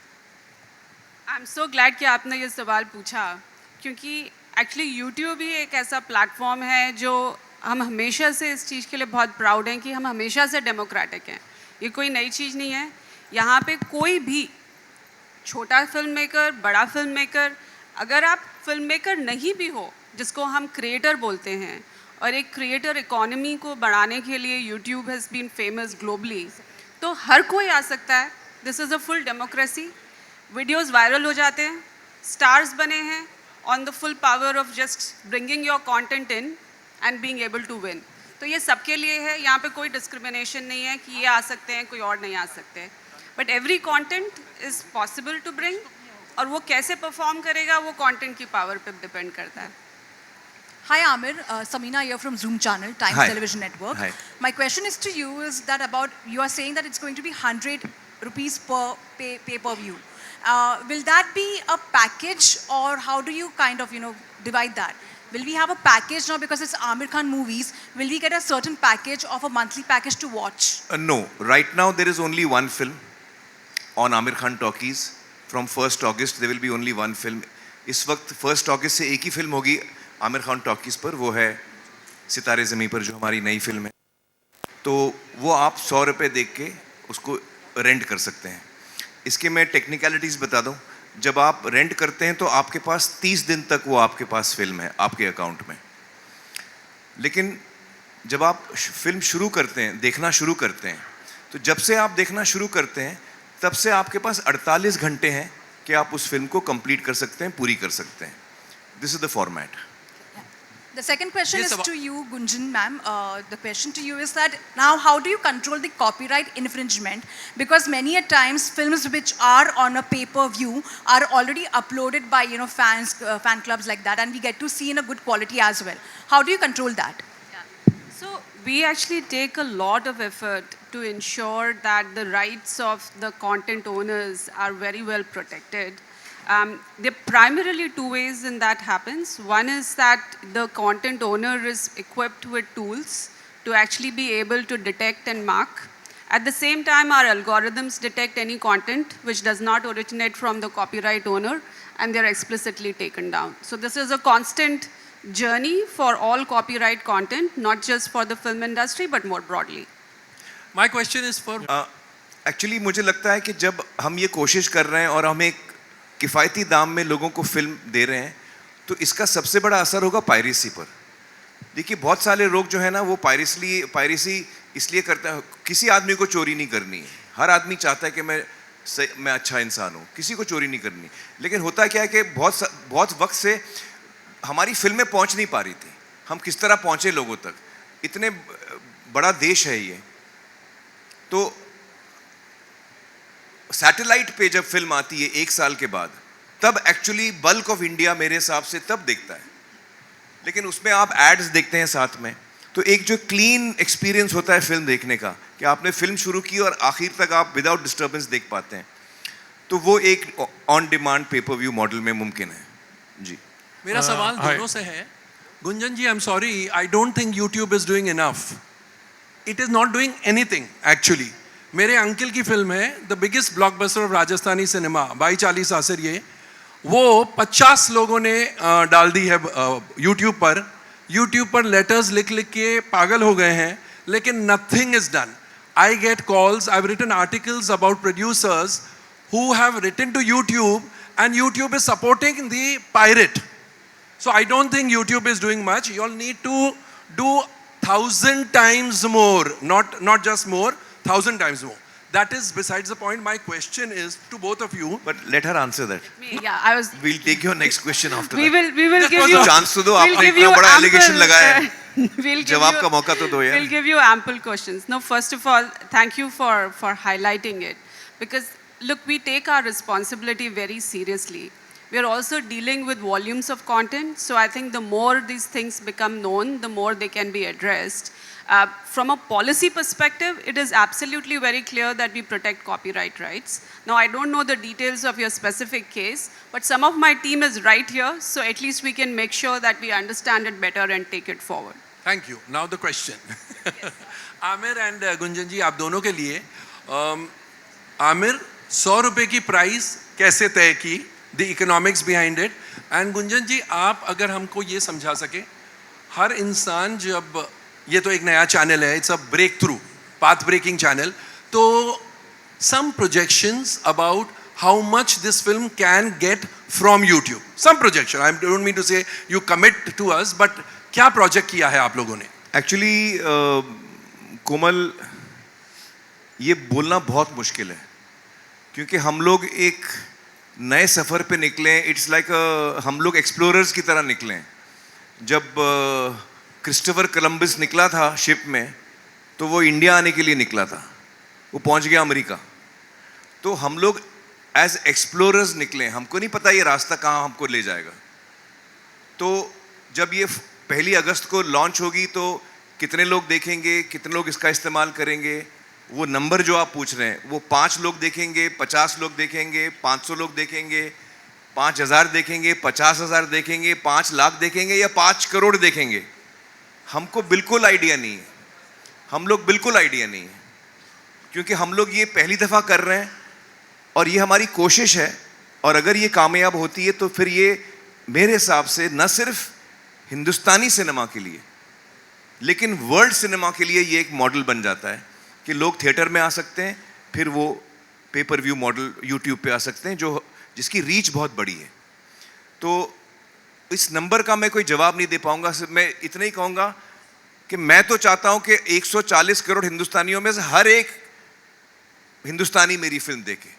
आई एम सो ग्लैड कि आपने ये सवाल पूछा, क्योंकि एक्चुअली यूट्यूब ही एक ऐसा प्लेटफॉर्म है जो हम हमेशा से इस चीज़ के लिए बहुत प्राउड हैं कि हम हमेशा से डेमोक्रेटिक हैं। ये कोई नई चीज़ नहीं है। यहाँ पे कोई भी छोटा फिल्म मेकर, बड़ा फिल्म मेकर, अगर आप फिल्म मेकर नहीं भी हो, जिसको हम क्रिएटर बोलते हैं, और एक क्रिएटर इकोनॉमी को बढ़ाने के लिए YouTube has been famous globally, तो हर कोई आ सकता है। This is a full democracy. Videos viral हो जाते हैं, स्टार्स बने हैं on the full power of just bringing your content in and being able to win. तो ये सबके लिए है, यहाँ पे कोई डिस्क्रिमिनेशन नहीं है कि ये आ सकते हैं, कोई और नहीं आ सकते। But every content is possible to bring, और वो कैसे परफॉर्म करेगा वो कंटेंट की पावर पे डिपेंड करता है। Hi Amir, Samina here from Zoom Channel, Times Hi. Television Network. Hi. My question is to you is that about, you are saying that it's going to be 100 rupees per pay-per-view. Will that be a package, or how do you kind of, divide that? Will we have a package now because it's Amir Khan movies? Will we get a certain package of a monthly package to watch? No, right now there is only one film on Amir Khan Talkies. From 1st August there will be only one film. इस वक्त 1st August से एक ही film होगी Aamir Khan talkies पर, वो है सितारे ज़मीं पर, जो हमारी नई फिल्म है। तो वो आप 100 रुपये देख के उसको रेंट कर सकते हैं। इसके मैं टेक्निकलिटीज़ बता दूं, जब आप रेंट करते हैं तो आपके पास 30 दिन तक वो आपके पास फिल्म है आपके अकाउंट में। लेकिन जब आप फिल्म शुरू करते हैं, देखना शुरू करते हैं, तो जब से आप देखना शुरू करते हैं तब से आपके पास 48 घंटे हैं कि आप उस फिल्म को कंप्लीट कर सकते हैं, पूरी कर सकते हैं। This is the format. The second question Yes, is about- to you, Gunjan ma'am. The question to you is that now how do you control the copyright infringement? Because many a times films which are on a pay-per-view are already uploaded by fans, fan clubs like that, and we get to see in a good quality as well. How do you control that? So we actually take a lot of effort to ensure that the rights of the content owners are very well protected. There are primarily two ways in that happens. One is that the content owner is equipped with tools to actually be able to detect and mark. At the same time, our algorithms detect any content which does not originate from the copyright owner, and they're explicitly taken down. So this is a constant journey for all copyright content, not just for the film industry, but more broadly. My question is for actually मुझे लगता है कि जब हम ये कोशिश कर रहे हैं और हम एक किफ़ायती दाम में लोगों को फिल्म दे रहे हैं, तो इसका सबसे बड़ा असर होगा पायरेसी पर. देखिए बहुत सारे लोग जो है ना वो पायरेसी इसलिए करता है, किसी आदमी को चोरी नहीं करनी है. हर आदमी चाहता है कि मैं अच्छा इंसान हूँ, किसी को चोरी नहीं करनी. लेकिन होता क्या है कि बहुत वक्त से हमारी फिल्में पहुँच नहीं पा रही थी. हम किस तरह पहुँचे लोगों तक, इतने बड़ा देश है ये. तो सैटेलाइट पे जब फिल्म आती है 1 साल के बाद, तब एक्चुअली बल्क ऑफ इंडिया मेरे हिसाब से तब देखता है. लेकिन उसमें आप एड्स देखते हैं साथ में, तो एक जो क्लीन एक्सपीरियंस होता है फिल्म देखने का, कि आपने फिल्म शुरू की और आखिर तक आप विदाउट डिस्टर्बेंस देख पाते हैं, तो वो एक on demand pay per view model में मुमकिन है. जी. मेरा सवाल दोनों से है. Gunjan ji, I am sorry, I don't think YouTube is doing enough. It is not doing anything actually. मेरे अंकल की फिल्म है the biggest blockbuster of Rajasthani cinema, भाई 40 आसर, ये वो 50 लोगों ने डाल दी है यूट्यूब पर. यूट्यूब पर लेटर्स लिख लिख के पागल हो गए हैं, लेकिन nothing is done. I get calls, I have written articles about producers who have written to YouTube, and YouTube is supporting the pirate. So I don't think YouTube is doing much. You all need to do 1,000 times more, not just more, 1,000 times more. That is besides the point. My question is to both of you. But let her answer that. Yeah, I was. We'll take your next question after We that. will Just give was you a chance to do. we'll आपने give इतना you बड़ा ample, allegation लगाया है. we'll give जवाब you- का मौका तो दो यार. We'll give you ample questions. No, first of all, thank you for highlighting it, because look, we take our responsibility very seriously. We are also dealing with volumes of content, so I think the more these things become known, the more they can be addressed. From a policy perspective, it is absolutely very clear that we protect copyright rights. Now, I don't know the details of your specific case, but some of my team is right here, so at least we can make sure that we understand it better and take it forward. Thank you. Now the question. Aamir and Gunjan जी, आप दोनों के लिए, आमिर 100 रुपए की price कैसे तय की, the economics behind it, and Gunjan जी आप अगर हमको ये समझा सके, हर इंसान जब, ये तो एक नया चैनल है, it's a breakthrough, path breaking channel, तो some projections about how much this film can get from YouTube. Some projection. I don't mean to say you commit to us, but क्या project किया है आप लोगों ने? Actually कोमल, ये बोलना बहुत मुश्किल है, क्योंकि हम लोग एक नए सफ़र पे निकले. इट्स लाइक हम लोग एक्सप्लोरर्स की तरह निकले. जब क्रिस्टोफर कोलंबस निकला था शिप में, तो वो इंडिया आने के लिए निकला था, वो पहुंच गया अमेरिका. तो हम लोग एज एक्सप्लोरर्स निकले, हमको नहीं पता ये रास्ता कहाँ हमको ले जाएगा. तो जब ये 1 अगस्त को लॉन्च होगी, तो कितने लोग देखेंगे, कितने लोग इसका इस्तेमाल करेंगे, वो नंबर जो आप पूछ रहे हैं, वो 5 लोग देखेंगे, 50 लोग देखेंगे, 500 लोग देखेंगे, 5,000 देखेंगे, 50,000 देखेंगे, 5 लाख देखेंगे, या 5 करोड़ देखेंगे, हमको बिल्कुल आइडिया नहीं है. हम लोग बिल्कुल आइडिया नहीं है, क्योंकि हम लोग ये पहली दफ़ा कर रहे हैं और ये हमारी कोशिश है. और अगर ये कामयाब होती है, तो फिर ये मेरे हिसाब से न सिर्फ हिंदुस्तानी सिनेमा के लिए, लेकिन वर्ल्ड सिनेमा के लिए ये एक मॉडल बन जाता है कि लोग थिएटर में आ सकते हैं, फिर वो पेपर व्यू मॉडल यूट्यूब पे आ सकते हैं, जिसकी रीच बहुत बड़ी है. तो इस नंबर का मैं कोई जवाब नहीं दे पाऊंगा. मैं इतना ही कहूँगा कि मैं तो चाहता हूँ कि 140 करोड़ हिंदुस्तानियों में से हर एक हिंदुस्तानी मेरी फिल्म देखे.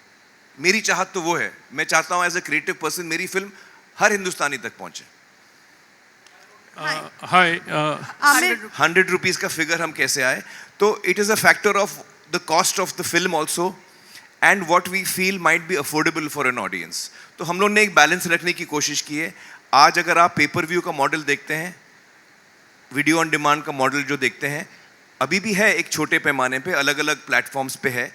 मेरी चाहत तो वो है. मैं चाहता हूँ एज ए क्रिएटिव पर्सन मेरी फिल्म हर हिंदुस्तानी तक पहुँचे. Hi. Amir, 100 रुपीस का फिगर हम कैसे आए? तो it is a factor of the cost of the film also and what we feel might be affordable for an audience. तो हम लोग ने एक बैलेंस रखने की कोशिश की है. आज अगर आप पेपर व्यू का मॉडल देखते हैं, वीडियो ऑन डिमांड का मॉडल जो देखते हैं, अभी भी है एक छोटे पैमाने पे, अलग अलग प्लेटफॉर्म्स पे है.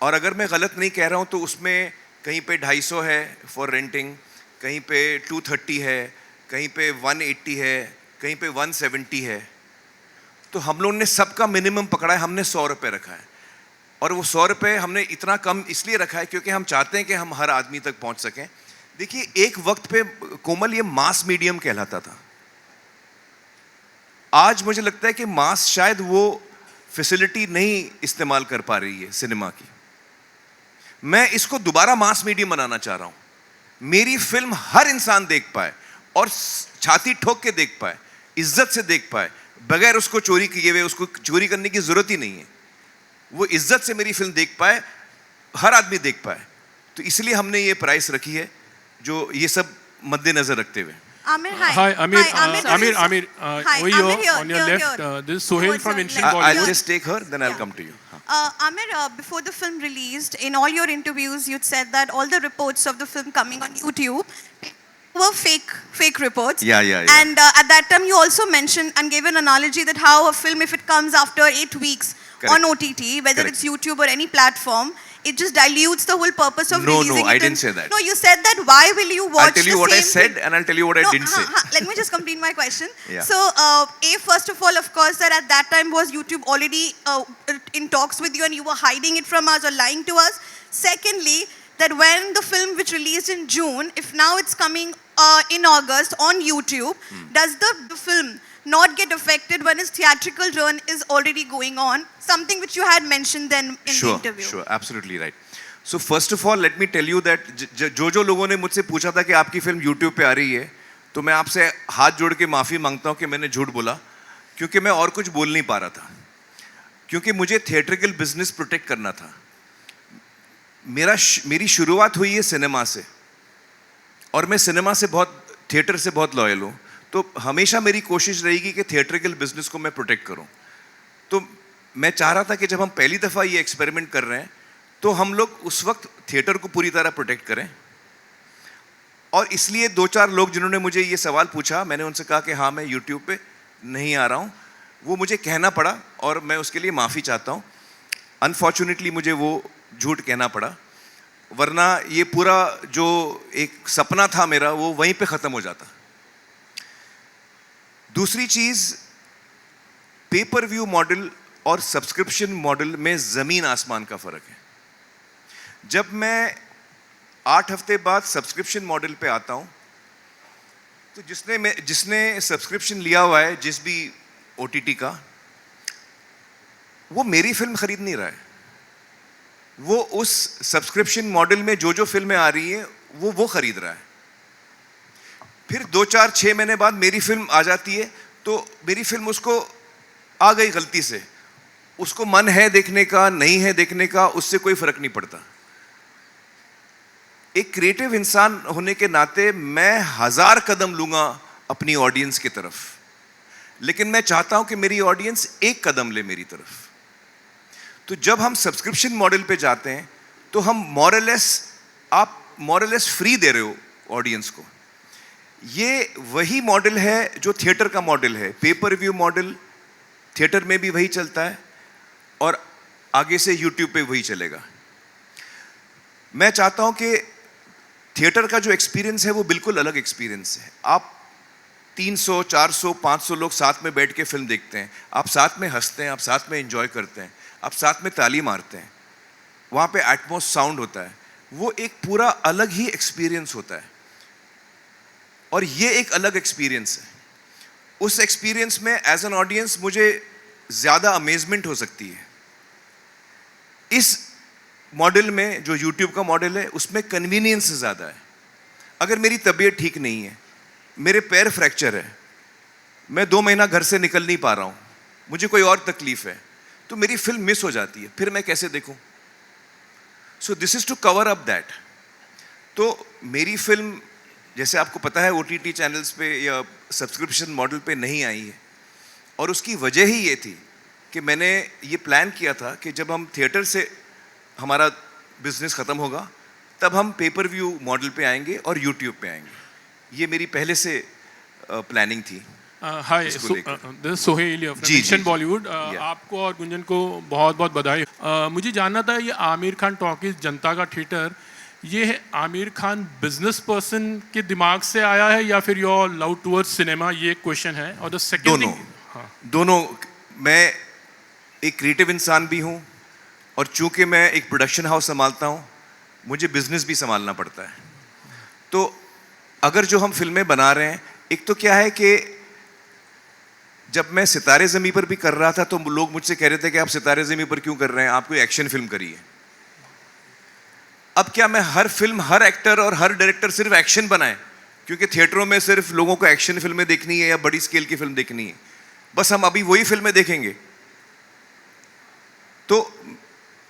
और अगर मैं गलत नहीं कह रहा हूँ तो उसमें कहीं पे 250 है फॉर रेंटिंग, कहीं पे 230 है, कहीं पे 180 है, कहीं पे 170 है. तो हम लोग ने सबका मिनिमम पकड़ा है, हमने 100 रुपये रखा है. और वो 100 रुपये हमने इतना कम इसलिए रखा है क्योंकि हम चाहते हैं कि हम हर आदमी तक पहुंच सकें. देखिए, एक वक्त पे कोमल ये मास मीडियम कहलाता था. आज मुझे लगता है कि मास शायद वो फैसिलिटी नहीं इस्तेमाल कर पा रही है सिनेमा की. मैं इसको दोबारा मास मीडियम बनाना चाह रहा हूं. मेरी फिल्म हर इंसान देख पाए और छाती ठोक के देख पाए, इज्जत से देख पाए, बगैर उसको चोरी किए हुए. उसको चोरी करने की जरूरत ही नहीं है. वो इज्जत से मेरी फिल्म देख पाए, हर आदमी देख पाए. तो इसलिए हमने ये प्राइस रखी है, जो ये सब मद्देनजर रखते हुए. Amir, hi. Hi, Amir. Hi, Amir. Amir. Hi, Over Amir here here, on your here, left. here. This is Sohail Towards from your Instant left. Bollywood. I'll just take her, then I'll Yeah. come to you. Amir, before the film released, in all your interviews, you'd said that all the reports of the film coming on YouTube were fake reports. Yeah. And at that time, you also mentioned and gave an analogy that how a film, if it comes after 8 weeks Correct. on OTT, whether Correct. it's YouTube or any platform, it just dilutes the whole purpose of releasing it. I didn't say that. No, you said that. Why will you watch I'll tell you what I same said thing? and I'll tell you what I No, didn't say. Let me just complete my question. Yeah. So, first of all, of course, that at that time was YouTube already in talks with you and you were hiding it from us or lying to us. Secondly, that when the film which released in June, if now it's coming in August on YouTube, does the film not get affected when its theatrical run is already going on? Something which you had mentioned then in the interview. Sure, absolutely right. So first of all, let me tell you that जो लोगों ने मुझसे पूछा था कि आपकी film YouTube पे आ रही है, तो मैं आपसे हाथ जोड़ के माफ़ी मांगता हूँ कि मैंने झूठ बोला, क्योंकि मैं और कुछ बोल नहीं पा रहा था, क्योंकि मुझे थिएट्रिकल बिजनेस प्रोटेक्ट करना था. मेरी शुरुआत हुई है सिनेमा से, और मैं सिनेमा से थिएटर से बहुत लॉयल हूँ. तो हमेशा मेरी कोशिश रहेगी कि थिएट्रिकल बिजनेस को मैं प्रोटेक्ट करूँ. तो मैं चाह रहा था कि जब हम पहली दफ़ा ये एक्सपेरिमेंट कर रहे हैं, तो हम लोग उस वक्त थिएटर को पूरी तरह प्रोटेक्ट करें. और इसलिए 2-4 लोग जिन्होंने मुझे ये सवाल पूछा, मैंने उनसे कहा कि हाँ, मैं YouTube पे नहीं आ रहा हूँ. वो मुझे कहना पड़ा और मैं उसके लिए माफ़ी चाहता हूँ. अनफॉर्चुनेटली मुझे वो झूठ कहना पड़ा, वरना ये पूरा जो एक सपना था मेरा, वो वहीं पे ख़त्म हो जाता. दूसरी चीज़, पेपर व्यू मॉडल और सब्सक्रिप्शन मॉडल में ज़मीन आसमान का फ़र्क है. जब मैं 8 हफ्ते बाद सब्सक्रिप्शन मॉडल पे आता हूं, तो जिसने सब्सक्रिप्शन लिया हुआ है जिस भी OTT का, वो मेरी फिल्म खरीद नहीं रहा है. वो उस सब्सक्रिप्शन मॉडल में जो फिल्में आ रही हैं वो खरीद रहा है. फिर 2-4-6 महीने बाद मेरी फिल्म आ जाती है, तो मेरी फिल्म उसको आ गई गलती से, उसको मन है देखने का, नहीं है देखने का, उससे कोई फर्क नहीं पड़ता. एक क्रिएटिव इंसान होने के नाते मैं 1000 कदम लूंगा अपनी ऑडियंस की तरफ, लेकिन मैं चाहता हूं कि मेरी ऑडियंस 1 कदम ले मेरी तरफ. तो जब हम सब्सक्रिप्शन मॉडल पे जाते हैं, तो हम आप मोरलेस फ्री दे रहे हो ऑडियंस को. ये वही मॉडल है जो थिएटर का मॉडल है. पेपर व्यू मॉडल थिएटर में भी वही चलता है और आगे से YouTube पे वही चलेगा. मैं चाहता हूं कि थिएटर का जो एक्सपीरियंस है वो बिल्कुल अलग एक्सपीरियंस है. आप 300, 400, 500 लोग साथ में बैठ के फिल्म देखते हैं, आप साथ में हंसते हैं, आप साथ में एंजॉय करते हैं, आप साथ में ताली मारते हैं, वहाँ पे एटमॉस साउंड होता है. वो एक पूरा अलग ही एक्सपीरियंस होता है, और ये एक अलग एक्सपीरियंस है. उस एक्सपीरियंस में एज एन ऑडियंस मुझे ज़्यादा अमेजमेंट हो सकती है. इस मॉडल में जो YouTube का मॉडल है, उसमें कन्वीनियंस ज़्यादा है. अगर मेरी तबीयत ठीक नहीं है, मेरे पैर फ्रैक्चर है, मैं 2 महीना घर से निकल नहीं पा रहा हूँ, मुझे कोई और तकलीफ है, तो मेरी फिल्म मिस हो जाती है. फिर मैं कैसे देखूँ? So this is to cover up that. तो मेरी फिल्म जैसे आपको पता है OTT चैनल्स पे या सब्सक्रिप्शन मॉडल पे नहीं आई है, और उसकी वजह ही ये थी कि मैंने ये प्लान किया था कि जब हम थिएटर से हमारा बिजनेस ख़त्म होगा तब हम पेपर व्यू मॉडल पे आएंगे और यूट्यूब पे आएंगे। ये मेरी पहले से प्लानिंग थी। हाय, इसको लेकर। दिस सोहेल जी, जी, जी। बॉलीवुड। Yeah. आपको और गुंजन को बहुत बहुत बधाई। मुझे जानना था, ये आमिर खान टॉकीज जनता का थिएटर, ये है आमिर खान बिजनेस पर्सन के दिमाग से आया है या फिर योर लव टुवर्ड्स सिनेमा, ये क्वेश्चन है। और द सेकंड दोनों दोनों। मैं एक क्रिएटिव इंसान भी हूँ, और चूंकि मैं एक प्रोडक्शन हाउस संभालता हूँ, मुझे बिजनेस भी संभालना पड़ता है। तो अगर जो हम फिल्में बना रहे हैं, एक तो क्या है कि जब मैं सितारे ज़मी पर भी कर रहा था तो लोग मुझसे कह रहे थे कि आप सितारे ज़मी पर क्यों कर रहे हैं, आप कोई एक्शन फिल्म करिए। अब क्या मैं हर फिल्म, हर एक्टर और हर डायरेक्टर सिर्फ एक्शन बनाए, क्योंकि थिएटरों में सिर्फ लोगों को एक्शन फिल्में देखनी है या बड़ी स्केल की फिल्म देखनी है, बस हम अभी वही फिल्में देखेंगे। तो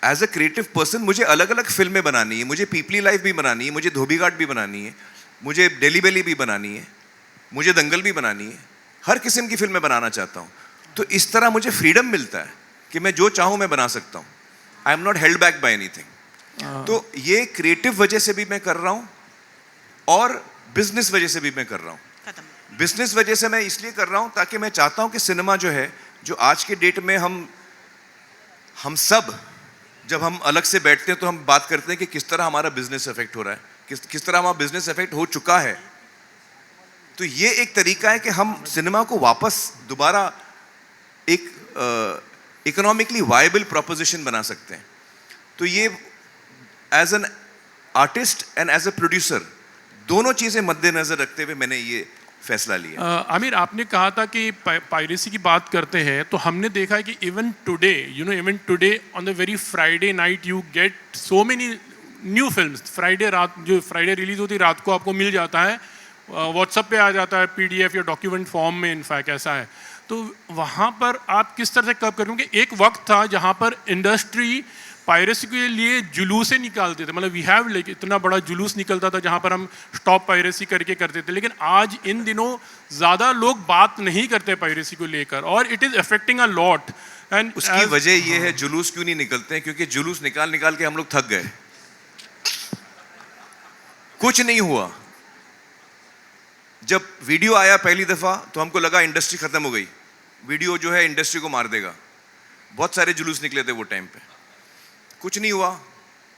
एज अ क्रिएटिव पर्सन मुझे अलग अलग फिल्में बनानी है, मुझे पीपली लाइफ भी बनानी है, मुझे धोबी घाट भी बनानी है, मुझे डेली बेली भी बनानी है, मुझे दंगल भी बनानी है, हर किस्म की फिल्में बनाना चाहता हूँ। तो इस तरह मुझे फ्रीडम मिलता है कि मैं जो चाहूँ मैं बना सकता हूँ। I am not held back by anything. तो ये क्रिएटिव वजह से भी मैं कर रहा हूँ और बिजनेस वजह से भी मैं कर रहा हूँ। बिजनेस वजह से मैं इसलिए कर रहा हूँ ताकि मैं चाहता हूँ कि सिनेमा जो है, जो आज के डेट में हम सब जब हम अलग से बैठते हैं तो हम बात करते हैं कि किस तरह हमारा बिजनेस इफेक्ट हो रहा है, किस तरह हमारा बिजनेस इफेक्ट हो चुका है। तो ये एक तरीका है कि हम सिनेमा को वापस दोबारा एक इकोनॉमिकली वायबल प्रोपोजिशन बना सकते हैं। तो ये as an artist and as a producer दोनों चीज़ें मद्देनजर रखते हुए मैंने ये फैसला लिया। आमिर, आपने कहा था कि पायरेसी की बात करते हैं, तो हमने देखा है कि even today, even today on the very Friday night you get so many new films. Friday रात, जो फ्राइडे रिलीज होती है रात को आपको मिल जाता है, व्हाट्सएप पे आ जाता है PDF या डॉक्यूमेंट फॉर्म में, इनफैक्ट ऐसा है। तो वहाँ पर आप किस तरह से कब करें? क्योंकि एक वक्त था जहाँ पर इंडस्ट्री पायरेसी के लिए जुलूसें निकालते थे, मतलब वी हैव लाइक इतना बड़ा जुलूस निकलता था जहाँ पर हम स्टॉप पायरेसी करके करते थे। लेकिन आज इन दिनों ज़्यादा लोग बात नहीं करते पायरेसी को लेकर, और it is affecting a lot. And उसकी वजह ये है, जुलूस क्यों नहीं निकलते हैं? क्योंकि जुलूस निकाल निकाल के हम लोग थक गए, कुछ नहीं हुआ। जब वीडियो आया पहली दफा तो हमको लगा इंडस्ट्री खत्म हो गई, वीडियो जो है इंडस्ट्री को मार देगा। बहुत सारे जुलूस निकले थे वो टाइम पे, कुछ नहीं हुआ।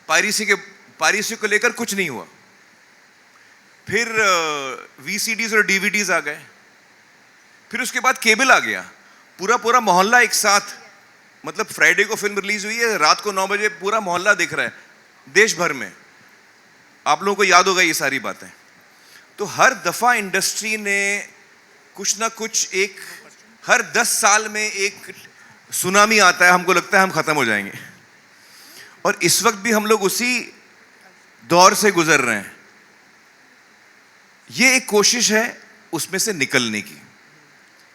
पायरेसी को लेकर कुछ नहीं हुआ। फिर VCDs और DVDs आ गए, फिर उसके बाद केबल आ गया। पूरा मोहल्ला एक साथ, मतलब फ्राइडे को फिल्म रिलीज हुई है, रात को 9 बजे पूरा मोहल्ला देख रहा है देश भर में। आप लोगों को याद होगा ये सारी बातें। तो हर दफा इंडस्ट्री ने कुछ ना कुछ, एक हर 10 साल में एक सुनामी आता है, हमको लगता है हम खत्म हो जाएंगे। और इस वक्त भी हम लोग उसी दौर से गुजर रहे हैं। ये एक कोशिश है उसमें से निकलने की।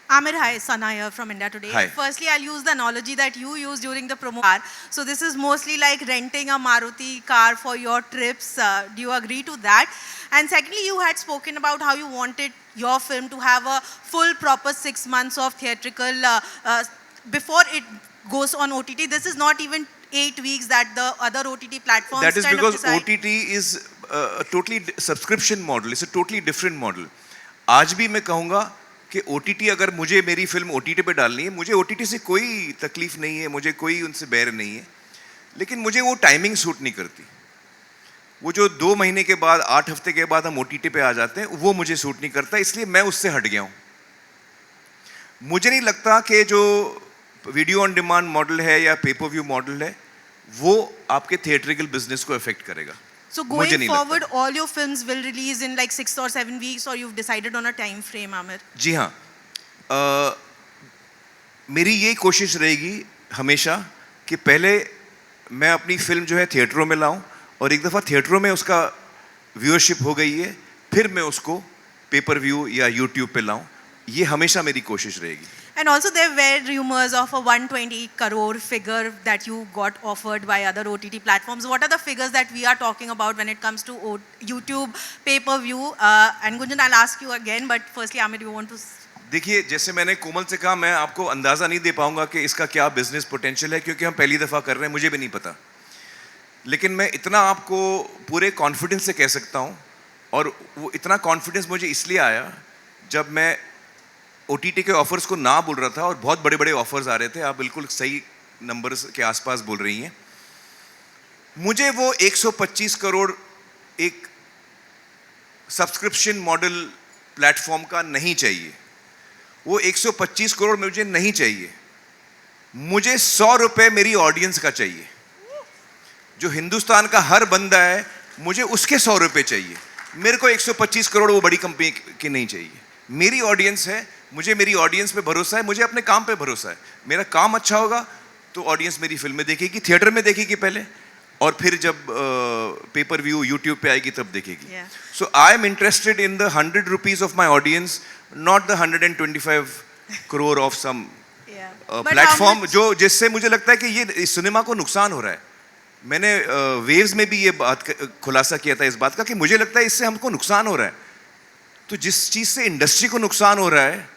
Amir, hi, Sana here from India Today. Hi. Firstly, I'll use the analogy that you used during the promo. So this is mostly like renting a Maruti car for your trips. Do you agree to that? And secondly, you had spoken about how you wanted your film to have a full proper 6 months of theatrical before it goes on OTT. This is not even 8 weeks that the other OTT platforms That is kind because of decide. OTT is a totally subscription model. It's a totally different model. आज भी मैं कहूँगा कि OTT, अगर मुझे मेरी film OTT पे डालनी है, मुझे OTT से कोई तकलीफ नहीं है, मुझे कोई उनसे बैर नहीं है, लेकिन मुझे वो टाइमिंग सूट नहीं करती। वो जो 2 महीने के बाद, 8 हफ्ते के बाद हम OTT पे आ जाते हैं, वो मुझे सूट नहीं करता, इसलिए मैं उससे हट गया हूँ। मुझे नहीं लगता कि जो वीडियो ऑन डिमांड मॉडल है या पेपर व्यू मॉडल है वो आपके थिएट्रिकल बिजनेस को अफेक्ट करेगा। So going forward, all your films will release in like 6 or 7 weeks, or you've decided on a time frame, Amir? जी हाँ, मेरी ये कोशिश रहेगी हमेशा कि पहले मैं अपनी फिल्म जो है थिएटरों में लाऊं, और एक दफ़ा थिएटरों में उसका व्यूअरशिप हो गई है, फिर मैं उसको पेपर व्यू या यूट्यूब पे लाऊं। ये हमेशा मेरी कोशिश रहेगी. And also there were rumors of a 120 crore figure that you got offered by other OTT platforms. What are the figures that we are talking about when it comes to YouTube pay-per-view? And Gunjan, I'll ask you again, but firstly, Amit, you want to... देखिए, जैसे मैंने कोमल से कहा, मैं आपको अंदाज़ा नहीं दे पाऊंगा कि इसका क्या बिजनेस पोटेंशियल है, क्योंकि हम पहली दफ़ा कर रहे हैं, मुझे भी नहीं पता. लेकिन मैं इतना आपको पूरे कॉन्फिडेंस से कह सकता हूँ, और वो इतना कॉन्फिडेंस मुझे इसलिए आया जब मैं OTT के ऑफर्स को ना बोल रहा था और बहुत बड़े बड़े ऑफर्स आ रहे थे. आप बिल्कुल सही नंबर्स के आसपास बोल रही हैं. मुझे वो 125 करोड़ एक सब्सक्रिप्शन मॉडल प्लेटफॉर्म का नहीं चाहिए. वो 125 करोड़ मुझे नहीं चाहिए. मुझे 100 रुपए मेरी ऑडियंस का चाहिए. जो हिंदुस्तान का हर बंदा है, मुझे उसके 100 रुपए चाहिए. मेरे को 125 करोड़ वो बड़ी कंपनी की नहीं चाहिए. मेरी ऑडियंस है, मुझे मेरी ऑडियंस पे भरोसा है, मुझे अपने काम पे भरोसा है. मेरा काम अच्छा होगा तो ऑडियंस मेरी फिल्में देखेगी, थिएटर में देखेगी पहले, और फिर जब पेपर व्यू यूट्यूब पे आएगी तब देखेगी. So I am interested in the 100 rupees of my audience, not the 125 crore of some platform, जो जिससे मुझे लगता है कि ये सिनेमा को नुकसान हो रहा है. मैंने वेव्स में भी ये बात खुलासा किया था इस बात का कि मुझे लगता है इससे हमको नुकसान हो रहा है. तो जिस चीज़ से इंडस्ट्री को नुकसान हो रहा है,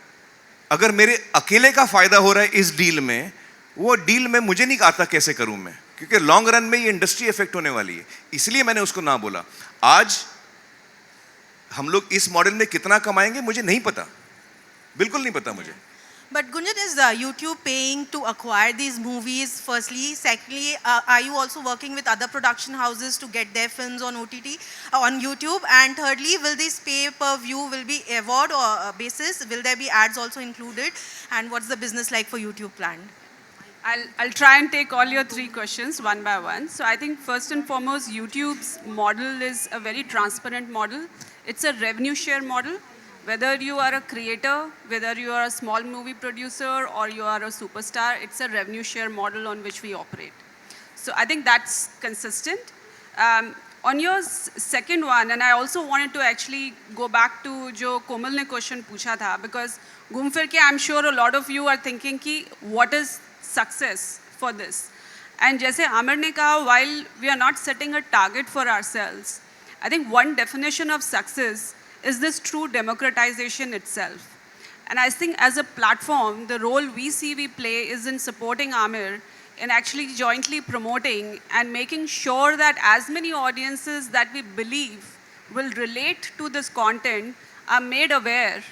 अगर मेरे अकेले का फायदा हो रहा है इस डील में, वो डील में मुझे नहीं आता कैसे करूं मैं, क्योंकि लॉन्ग रन में ये इंडस्ट्री इफेक्ट होने वाली है. इसलिए मैंने उसको ना बोला. आज हम लोग इस मॉडल में कितना कमाएंगे मुझे नहीं पता, बिल्कुल नहीं पता मुझे. But Gunjan, is YouTube paying to acquire these movies, firstly? Secondly, are you also working with other production houses to get their films on OTT, on YouTube? And thirdly, will this pay-per-view will be award or basis? Will there be ads also included? And what's the business like for YouTube planned? I'll try and take all your three questions one by one. So I think first and foremost, YouTube's model is a very transparent model. It's a revenue share model. Whether you are a creator, whether you are a small movie producer, or you are a superstar, it's a revenue share model on which we operate. So I think that's consistent. On your second one, and I also wanted to actually go back to जो कोमल ने question पूछा था, because घूम फिर के I'm sure a lot of you are thinking कि what is success for this? And जैसे आमिर ने कहा, while we are not setting a target for ourselves, I think one definition of success is this true democratization itself. And I think as a platform, the role we play is in supporting Amir in actually jointly promoting and making sure that as many audiences that we believe will relate to this content are made aware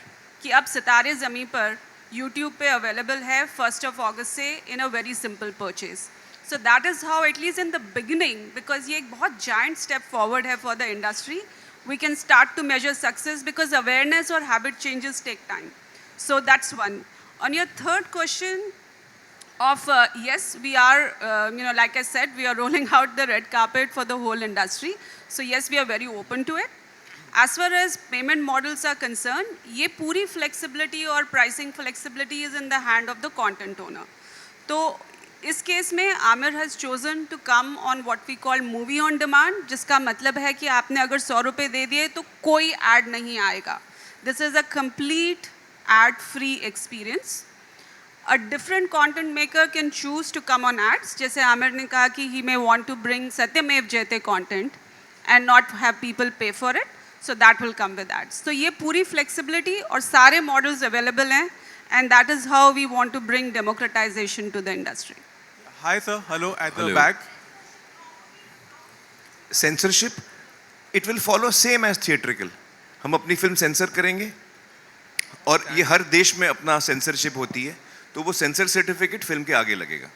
कि अब सितारे ज़मीं पर YouTube पे available है 1st of August से in a very simple purchase. So that is how, at least in the beginning, because ये एक बहुत giant step forward है for the industry, we can start to measure success, because awareness or habit changes take time. So that's one. On your third question of, yes, we are, like I said, we are rolling out the red carpet for the whole industry. So yes, we are very open to it. As far as payment models are concerned, ये पूरी flexibility और pricing flexibility is in the hand of the content owner. तो इस case में Aamir has chosen to come on what we call movie on demand, जिसका मतलब है कि आपने अगर 100 रुपये दे दिए तो कोई ad नहीं आएगा. This is a complete ad-free experience. A different content maker can choose to come on ads. जैसे आमिर ने कहा कि he may want to bring सत्यमेव जयते content and not have people pay for it. So that will come with ads. So ये पूरी flexibility और सारे models available हैं, and that is how we want to bring democratization to the industry. Hi sir, hello at the Hello. back. Censorship, it will follow same as theatrical. हम अपनी film sensor करेंगे, और ये हर देश में अपना सेंसरशिप होती है, तो वो सेंसर सर्टिफिकेट फिल्म के आगे लगेगा.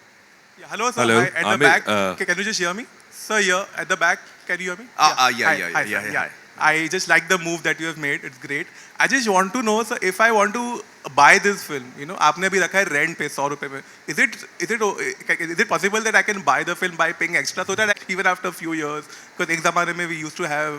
Yeah, hello sir, Hello, hi, at the Amir, back. Can you just hear me? Sir, here at the back, can you hear me? Yeah. Hi. I just like the move that you have made. It's great. I just want to know, sir, if I want to buy this film, आपने भी रखा है rent पे 100 रुपए में. Is it possible that I can buy the film by paying extra, so that even after a few years, because एक ज़माने में we used to have,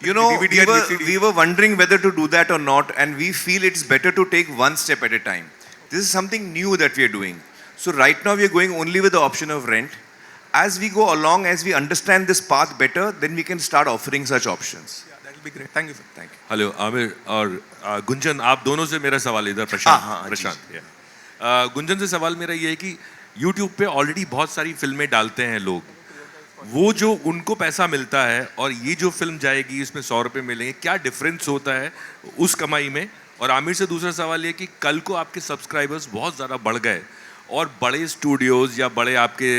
DVD and VCD. we were wondering whether to do that or not, and we feel it's better to take one step at a time. This is something new that we are doing. So right now we are going only with the option of rent. As we go along, as we understand this path better, then we can start offering such options. Yeah, that will be great, thank you sir, thank you. Hello Aamir और गुंजन, आप दोनों से मेरा सवाल इधर प्रशांत हाँ, हाँ, प्रशांत गुंजन से सवाल मेरा ये है कि YouTube पे ऑलरेडी बहुत सारी फिल्में डालते हैं लोग, वो जो उनको पैसा मिलता है और ये जो फिल्म जाएगी इसमें 100 रुपये मिलेंगे, क्या डिफरेंस होता है उस कमाई में? और आमिर से दूसरा सवाल ये कि कल को आपके सब्सक्राइबर्स बहुत ज़्यादा बढ़ गए और बड़े स्टूडियोज़ या बड़े आपके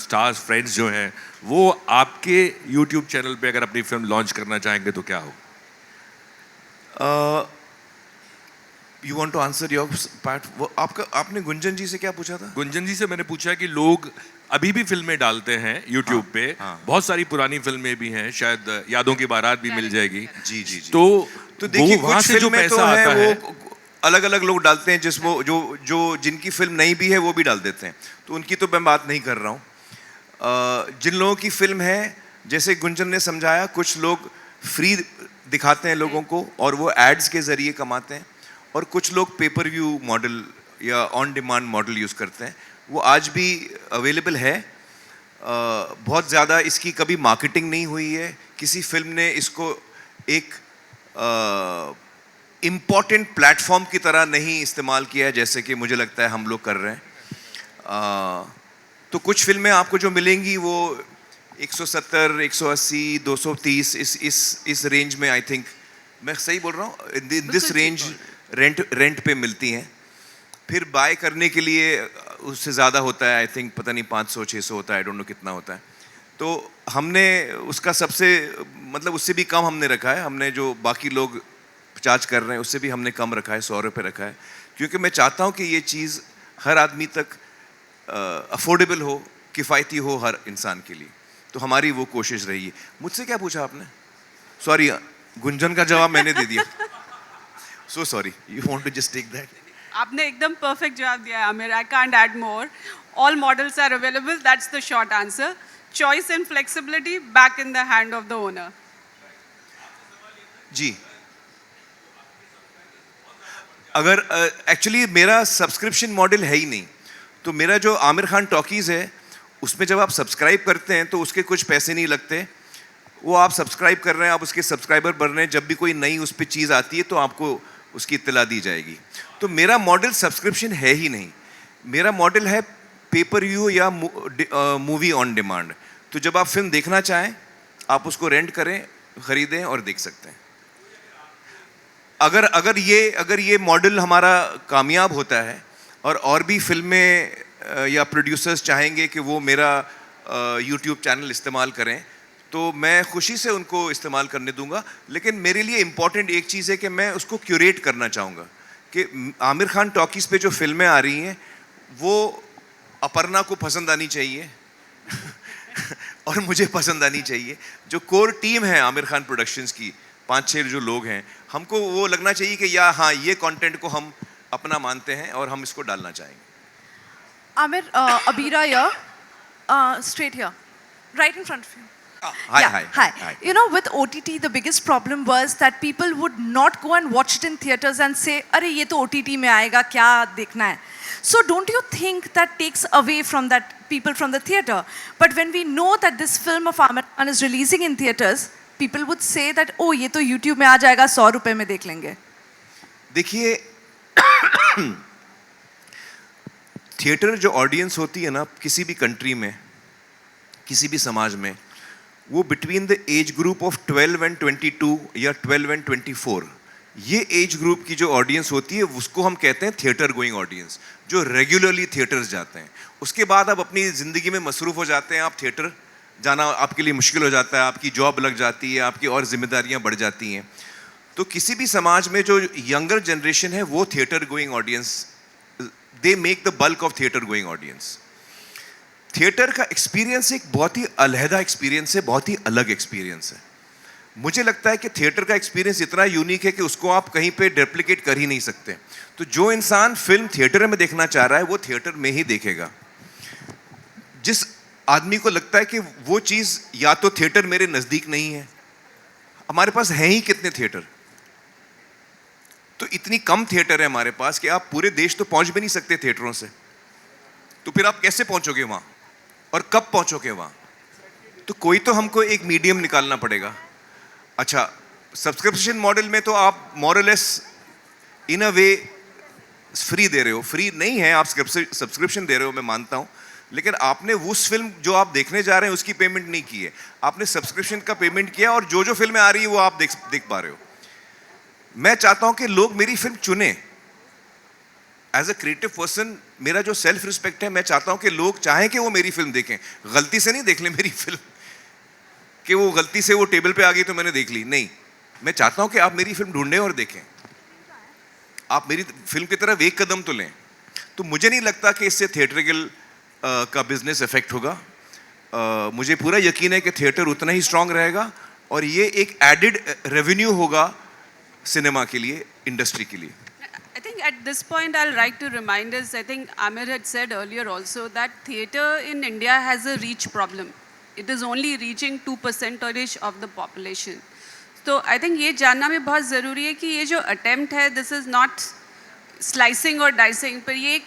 स्टार्स फ्रेंड्स जो हैं वो आपके YouTube चैनल पे अगर अपनी फिल्म लॉन्च करना चाहेंगे तो क्या हो? You want to answer your part? वो आपने गुंजन जी से क्या पूछा था? गुंजन जी से मैंने पूछा कि लोग अभी भी फिल्में डालते हैं YouTube पे, बहुत सारी पुरानी फिल्में भी हैं, शायद यादों की बारात भी मिल जाएगी। जी जी जी। तो देखिए वहाँ कुछ से जो फिल्में पैसा तो आता है है वो अलग अलग लोग डालते हैं, जो जिनकी फिल्म नहीं भी है वो भी डाल देते हैं, तो उनकी तो मैं बात नहीं कर रहा हूँ। जिन लोगों की फिल्म है, जैसे गुंजन ने समझाया, कुछ लोग फ्री दिखाते हैं लोगों को और वो एड्स के जरिए कमाते हैं, और कुछ लोग पेपर व्यू मॉडल या ऑन डिमांड मॉडल यूज़ करते हैं। वो आज भी अवेलेबल है। बहुत ज़्यादा इसकी कभी मार्केटिंग नहीं हुई है, किसी फिल्म ने इसको एक इम्पॉर्टेंट प्लेटफॉर्म की तरह नहीं इस्तेमाल किया है, जैसे कि मुझे लगता है हम लोग कर रहे हैं। तो कुछ फिल्में आपको जो मिलेंगी वो 170, 180, 230 इस रेंज में, आई थिंक मैं सही बोल रहा हूँ, इन दिस रेंज रेंट पे मिलती हैं। फिर बाय करने के लिए उससे ज़्यादा होता है, आई थिंक पता नहीं 500 600 होता है, आई डोंट नो कितना होता है। तो हमने उसका सबसे मतलब उससे भी कम हमने रखा है। हमने जो बाकी लोग चार्ज कर रहे हैं उससे भी हमने कम रखा है, 100 रुपये रखा है, क्योंकि मैं चाहता हूँ कि ये चीज़ हर आदमी तक अफोर्डेबल हो, किफ़ायती हो हर इंसान के लिए। तो हमारी वो कोशिश रही है। मुझसे क्या पूछा आपने? सॉरी, गुंजन का जवाब मैंने दे दिया। So sorry, you want to just take that? आपने एकदम परफेक्ट जवाब दिया है Aamir, I can't add more. All models are available, that's the short answer. Choice and flexibility back in the hand of the owner. जी, अगर actually मेरा subscription model है ही नहीं, तो मेरा जो आमिर खान टॉकीज़ है उसमें जब आप सब्सक्राइब करते हैं तो उसके कुछ पैसे नहीं लगते। वो आप सब्सक्राइब कर रहे हैं, आप उसके सब्सक्राइबर बन रहे हैं, जब भी कोई नई उस पर चीज़ आती है तो आपको उसकी इत्तला दी जाएगी। तो मेरा मॉडल सब्सक्रिप्शन है ही नहीं, मेरा मॉडल है पेपर व्यू या मूवी ऑन डिमांड। तो जब आप फिल्म देखना चाहें आप उसको रेंट करें, ख़रीदें और देख सकते हैं। अगर ये मॉडल हमारा कामयाब होता है और भी फिल्में या प्रोड्यूसर्स चाहेंगे कि वो मेरा YouTube चैनल इस्तेमाल करें, तो मैं खुशी से उनको इस्तेमाल करने दूंगा। लेकिन मेरे लिए इम्पॉर्टेंट एक चीज़ है कि मैं उसको क्यूरेट करना चाहूँगा कि आमिर खान टॉकीज़ पे जो फिल्में आ रही हैं वो अपर्णा को पसंद आनी चाहिए और मुझे पसंद आनी चाहिए। जो कोर टीम है आमिर खान प्रोडक्शंस की, 5-6 जो लोग हैं, हमको वो लगना चाहिए कि या हाँ, ये कंटेंट को हम अपना मानते हैं और हम इसको डालना चाहेंगे। Amir, Abira here, straight here, right in front of you. Hi, Yeah, hi, hi. hi. You know, with OTT, the biggest problem was that people would not go and watch it in theaters and say, "अरे ये तो OTT में आएगा, क्या देखना है?" So don't you think that takes away from that people from the theater? But when we know that this film of Amir Khan is releasing in theaters, people would say that, "Oh, ये तो YouTube में आ जाएगा, 100 रुपए में देख लेंगे." देखिए, theatre जो ऑडियंस होती है ना किसी भी कंट्री में, किसी भी समाज में, वो between the age group of 12 and 22 या 12 and 24, ये एज ग्रुप की जो ऑडियंस होती है उसको हम कहते हैं थिएटर गोइंग ऑडियंस, जो रेगुलरली थिएटर्स जाते हैं। उसके बाद आप अपनी ज़िंदगी में मसरूफ़ हो जाते हैं, आप थिएटर जाना आपके लिए मुश्किल हो जाता है, आपकी जॉब लग जाती है, आपकी और जिम्मेदारियां बढ़ जाती हैं। तो किसी भी समाज में जो यंगर जनरेशन है वो theatre going audience, they make the bulk of theatre going audience. Theatre का एक्सपीरियंस एक बहुत ही अलहदा एक्सपीरियंस है, बहुत ही अलग एक्सपीरियंस है। मुझे लगता है कि थिएटर का एक्सपीरियंस इतना यूनिक है कि उसको आप कहीं पे रेप्लिकेट कर ही नहीं सकते। तो जो इंसान फिल्म थिएटर में देखना चाह रहा है वो थिएटर में ही देखेगा। जिस आदमी को लगता है कि वो चीज़ या तो थिएटर मेरे नज़दीक नहीं है, हमारे पास हैं ही कितने थिएटर, तो इतनी कम थिएटर है हमारे पास कि आप पूरे देश तो पहुंच भी नहीं सकते थिएटरों से। तो फिर आप कैसे पहुंचोगे वहां और कब पहुंचोगे वहां? तो कोई तो हमको एक मीडियम निकालना पड़ेगा। अच्छा, सब्सक्रिप्शन मॉडल में तो आप मोरलेस इन अ वे फ्री दे रहे हो, फ्री नहीं है, आप सब्सक्रिप्शन दे रहे हो, मैं मानता हूं, लेकिन आपने उस फिल्म जो आप देखने जा रहे हैं उसकी पेमेंट नहीं की है, आपने सब्सक्रिप्शन का पेमेंट किया और जो जो फिल्में आ रही है वो आप देख पा रहे हो। मैं चाहता हूं कि लोग मेरी फिल्म चुने। एज अ क्रिएटिव पर्सन मेरा जो सेल्फ रिस्पेक्ट है, मैं चाहता हूं कि लोग चाहें कि वो मेरी फिल्म देखें, गलती से नहीं देख लें मेरी फिल्म कि वो गलती से वो टेबल पे आ गई तो मैंने देख ली, नहीं। मैं चाहता हूं कि आप मेरी फिल्म ढूंढें और देखें, आप मेरी फिल्म की तरफ एक कदम तो लें। तो मुझे नहीं लगता कि इससे थिएट्रिकल का बिजनेस इफेक्ट होगा। मुझे पूरा यकीन है कि थिएटर उतना ही स्ट्रांग रहेगा और ये एक एडेड रेवेन्यू होगा सिनेमा के लिए, इंडस्ट्री के लिए। I think at this point I'll like to remind us, I think Amir had said earlier also that theatre in India has a reach problem. It is only reaching 2% of the population. तो I think ये जानना भी बहुत ज़रूरी है कि ये जो attempt है, this is not slicing or dicing, पर ये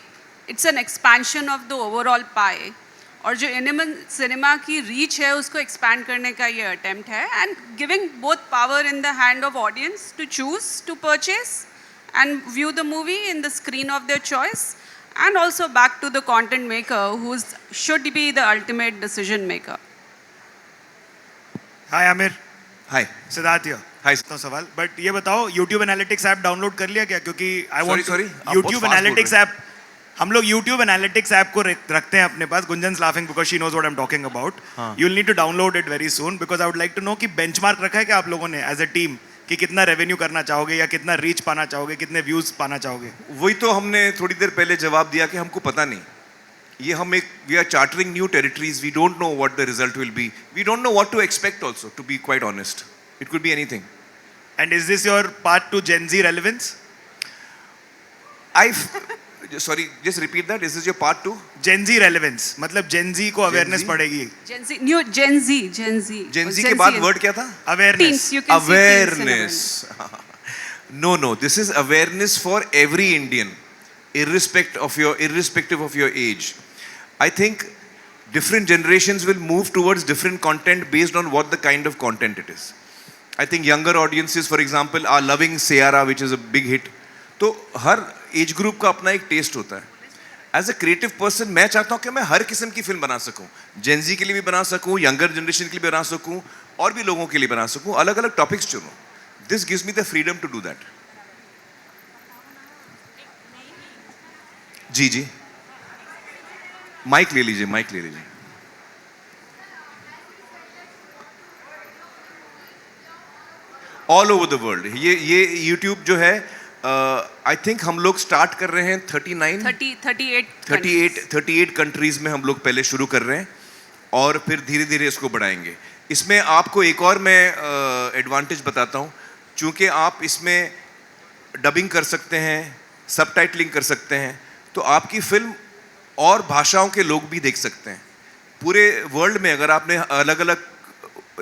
it's an expansion of the overall pie. और जो सिनेमा की रीच है उसको एक्सपैंड करने का ये अटेम्प्ट है, and giving both power in the hand of audience to choose to purchase and view the movie in the screen of their choice, and also back to the content maker who should be the ultimate decision maker. Hi Amir. Hi. Siddharth here. Hi. तो सवाल, but ये बताओ YouTube Analytics app download कर लिया क्या? क्योंकि sorry, YouTube Analytics app, हम लोग YouTube Analytics ऐप को रखते हैं अपने पास. Gunjan's laughing because she knows what I'm talking about. You'll need to download it very soon because I would like to know कि benchmark रखा है क्या आप लोगों ने as a team कि कितना रेवेन्यू करना चाहोगे या कितना रीच पाना चाहोगे, कितने व्यूज पाना चाहोगे? वही तो हमने थोड़ी देर पहले जवाब दिया कि हमको पता नहीं। ये हम we are chartering new territories, we don't know what the result will be, we don't know what to expect also, to be quite honest. It could be anything. And is this your part to Gen Z relevance? Sorry, just repeat that. Is this your part 2? Gen Z relevance, मतलब Gen Z को awareness पड़ेगी. Gen Z के बाद word क्या था? Awareness. Awareness. No. This is awareness for every Indian, irrespective of your age. I think different generations will move towards different content based on what the kind of content it is. I think younger audiences, for example, are loving Seyara, which is a big hit. तो हर age group का अपना एक test होता है। As a creative person मैं चाहता हूं कि मैं हर किस्म की फिल्म बना सकूं, जेन जी के लिए भी बना सकूं, यंगर जनरेशन के लिए भी बना सकूं, और भी लोगों के लिए बना सकूं, अलग अलग टॉपिक्स चुनूं। This gives me the freedom to do that. जी माइक ले लीजिए। ऑल ओवर द वर्ल्ड ये यूट्यूब जो है, आई थिंक हम लोग स्टार्ट कर रहे हैं 38 कंट्रीज में हम लोग पहले शुरू कर रहे हैं और फिर धीरे धीरे इसको बढ़ाएंगे। इसमें आपको एक और मैं एडवांटेज बताता हूँ, चूँकि आप इसमें डबिंग कर सकते हैं, सबटाइटलिंग कर सकते हैं, तो आपकी फिल्म और भाषाओं के लोग भी देख सकते हैं। पूरे वर्ल्ड में अगर आपने अलग अलग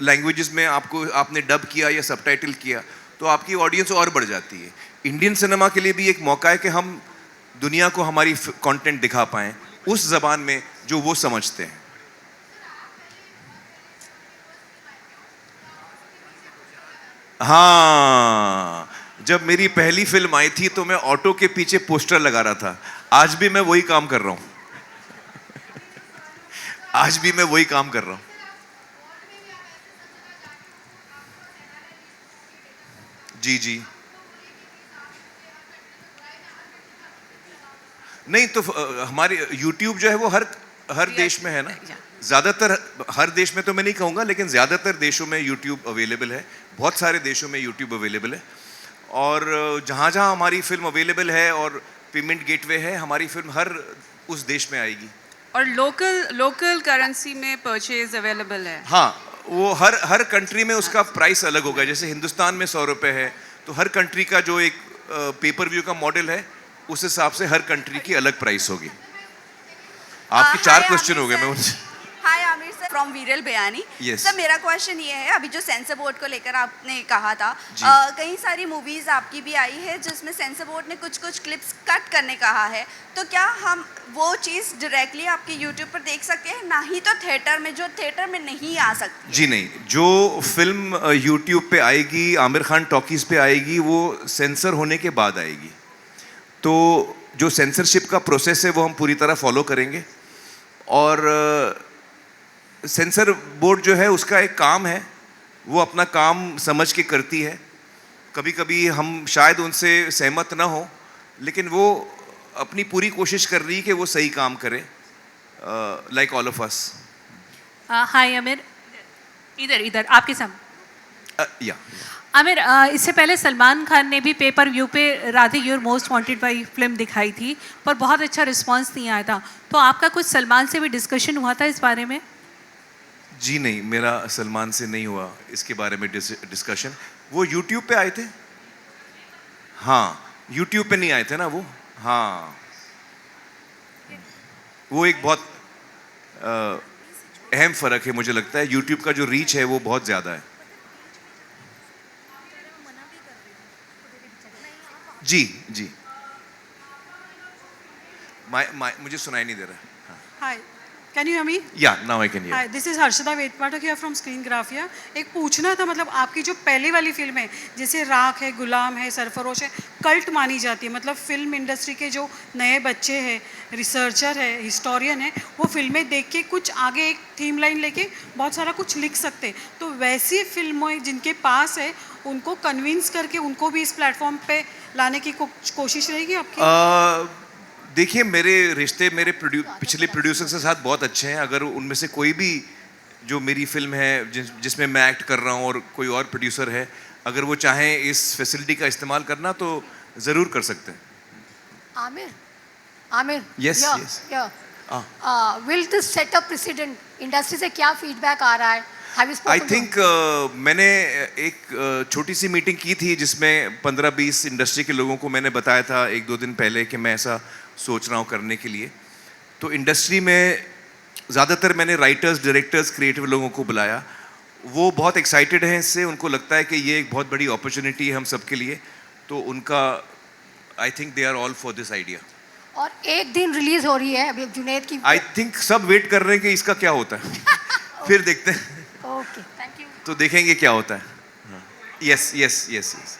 लैंग्वेजेस में आपने डब किया या सबटाइटल किया तो आपकी ऑडियंस और बढ़ जाती है। इंडियन सिनेमा के लिए भी एक मौका है कि हम दुनिया को हमारी कंटेंट दिखा पाएं उस जबान में जो वो समझते हैं। हाँ, जब मेरी पहली फिल्म आई थी तो मैं ऑटो के पीछे पोस्टर लगा रहा था। आज भी मैं वही काम कर रहा हूं। जी नहीं तो हमारे YouTube जो है वो हर देश में है ना, ज़्यादातर हर देश में तो मैं नहीं कहूँगा, लेकिन ज़्यादातर देशों में YouTube अवेलेबल है, बहुत सारे देशों में YouTube अवेलेबल है, और जहाँ जहाँ हमारी फिल्म अवेलेबल है और पेमेंट गेटवे है, हमारी फिल्म हर उस देश में आएगी। और लोकल करेंसी में परचेज अवेलेबल है। हाँ, वो हर कंट्री में उसका प्राइस अलग होगा। जैसे हिंदुस्तान में 100 रुपये है, तो हर कंट्री का जो एक पेपर व्यू का मॉडल है उस हिसाब से हर कंट्री की अलग प्राइस होगी। आपके 4 क्वेश्चन हो गए। मैं Hi Amir sir, फ्रॉम वीरल बयानी। Yes. सर मेरा क्वेश्चन ये है, अभी जो सेंसर बोर्ड को लेकर आपने कहा था, कई सारी मूवीज आपकी भी आई है जिसमें सेंसर बोर्ड ने कुछ कुछ क्लिप्स कट करने कहा है, तो क्या हम वो चीज़ डायरेक्टली आपके यूट्यूब पर देख सकते हैं, ना ही तो थिएटर में, जो थिएटर में नहीं आ सकती? जी नहीं, जो फिल्म यूट्यूब पे आएगी, आमिर खान टॉकीज पे आएगी, वो सेंसर होने के बाद आएगी। तो जो सेंसरशिप का प्रोसेस है वो हम पूरी तरह फॉलो करेंगे, और सेंसर बोर्ड जो है उसका एक काम है, वो अपना काम समझ के करती है। कभी कभी हम शायद उनसे सहमत ना हो, लेकिन वो अपनी पूरी कोशिश कर रही है कि वो सही काम करे, लाइक ऑल ऑफ अस। हाय आमिर, इधर आपके सामने। या आमिर, इससे पहले सलमान खान ने भी पेपर व्यू पे Radhe your most wanted by film दिखाई थी, पर बहुत अच्छा रिस्पांस नहीं आया था। तो आपका कुछ सलमान से भी डिस्कशन हुआ था इस बारे में? जी नहीं, मेरा सलमान से नहीं हुआ इसके बारे में डिस्कशन। वो यूट्यूब पे आए थे? हाँ, यूट्यूब पे नहीं आए थे ना वो। हाँ, वो एक बहुत अहम फ़र्क है मुझे लगता है। यूट्यूब का जो रीच है वो बहुत ज़्यादा है। जी जी, मुझे सुनाई नहीं दे रहा। Hi, can you hear me? Yeah, now I can hear. Hi, this is Harshada Vedpathak here from Screen Graphia. एक पूछना था, मतलब आपकी जो पहले वाली फिल्म है, जैसे राख है, गुलाम है, सरफरोश है, कल्ट मानी जाती है। मतलब फिल्म इंडस्ट्री के जो नए बच्चे हैं, रिसर्चर है, हिस्टोरियन है, वो फिल्में देख के कुछ आगे एक थीम लाइन लेके बहुत सारा कुछ लिख सकते हैं। तो वैसी फिल्में जिनके पास है, उनको कन्विंस करके उनको भी इस प्लेटफॉर्म पे लाने की कोशिश रहेगी आपकी? देखिए, मेरे रिश्ते मेरे पिछले प्रोड्यूसर के साथ बहुत अच्छे हैं। अगर उनमें से कोई भी जो मेरी फिल्म है जिसमें मैं एक्ट कर रहा हूँ और कोई और प्रोड्यूसर है, अगर वो चाहें इस फैसिलिटी का इस्तेमाल करना तो ज़रूर कर सकते हैं। Aamir, yes yes, will this set a president? Industry से क्या फीडबैक आ रहा है? आई थिंक मैंने एक छोटी सी मीटिंग की थी जिसमें 15-20 इंडस्ट्री के लोगों को मैंने बताया था 1-2 दिन पहले कि मैं ऐसा सोच रहा हूँ करने के लिए। तो इंडस्ट्री में ज़्यादातर मैंने राइटर्स, डायरेक्टर्स, क्रिएटिव लोगों को बुलाया। वो बहुत एक्साइटेड हैं इससे, उनको लगता है कि ये एक बहुत बड़ी अपॉर्चुनिटी है हम सब के लिए। तो उनका, I think they are all for this idea. और एक दिन रिलीज हो रही है अभी जुनैद की। आई थिंक सब वेट कर रहे हैं कि इसका क्या होता है। फिर देखते हैं। Okay, thank you. तो देखेंगे क्या होता है। Yes yes yes yes.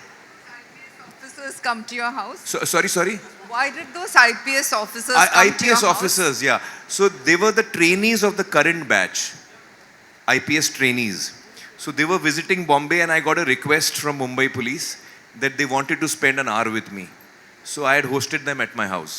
Officers come to your house? Sorry? Why did those IPS officers come to your IPS house? officers, yeah. So they were the trainees of the current batch, IPS trainees. So they were visiting Bombay and I got a request from Mumbai police that they wanted to spend an hour with me. So I had hosted them at my house.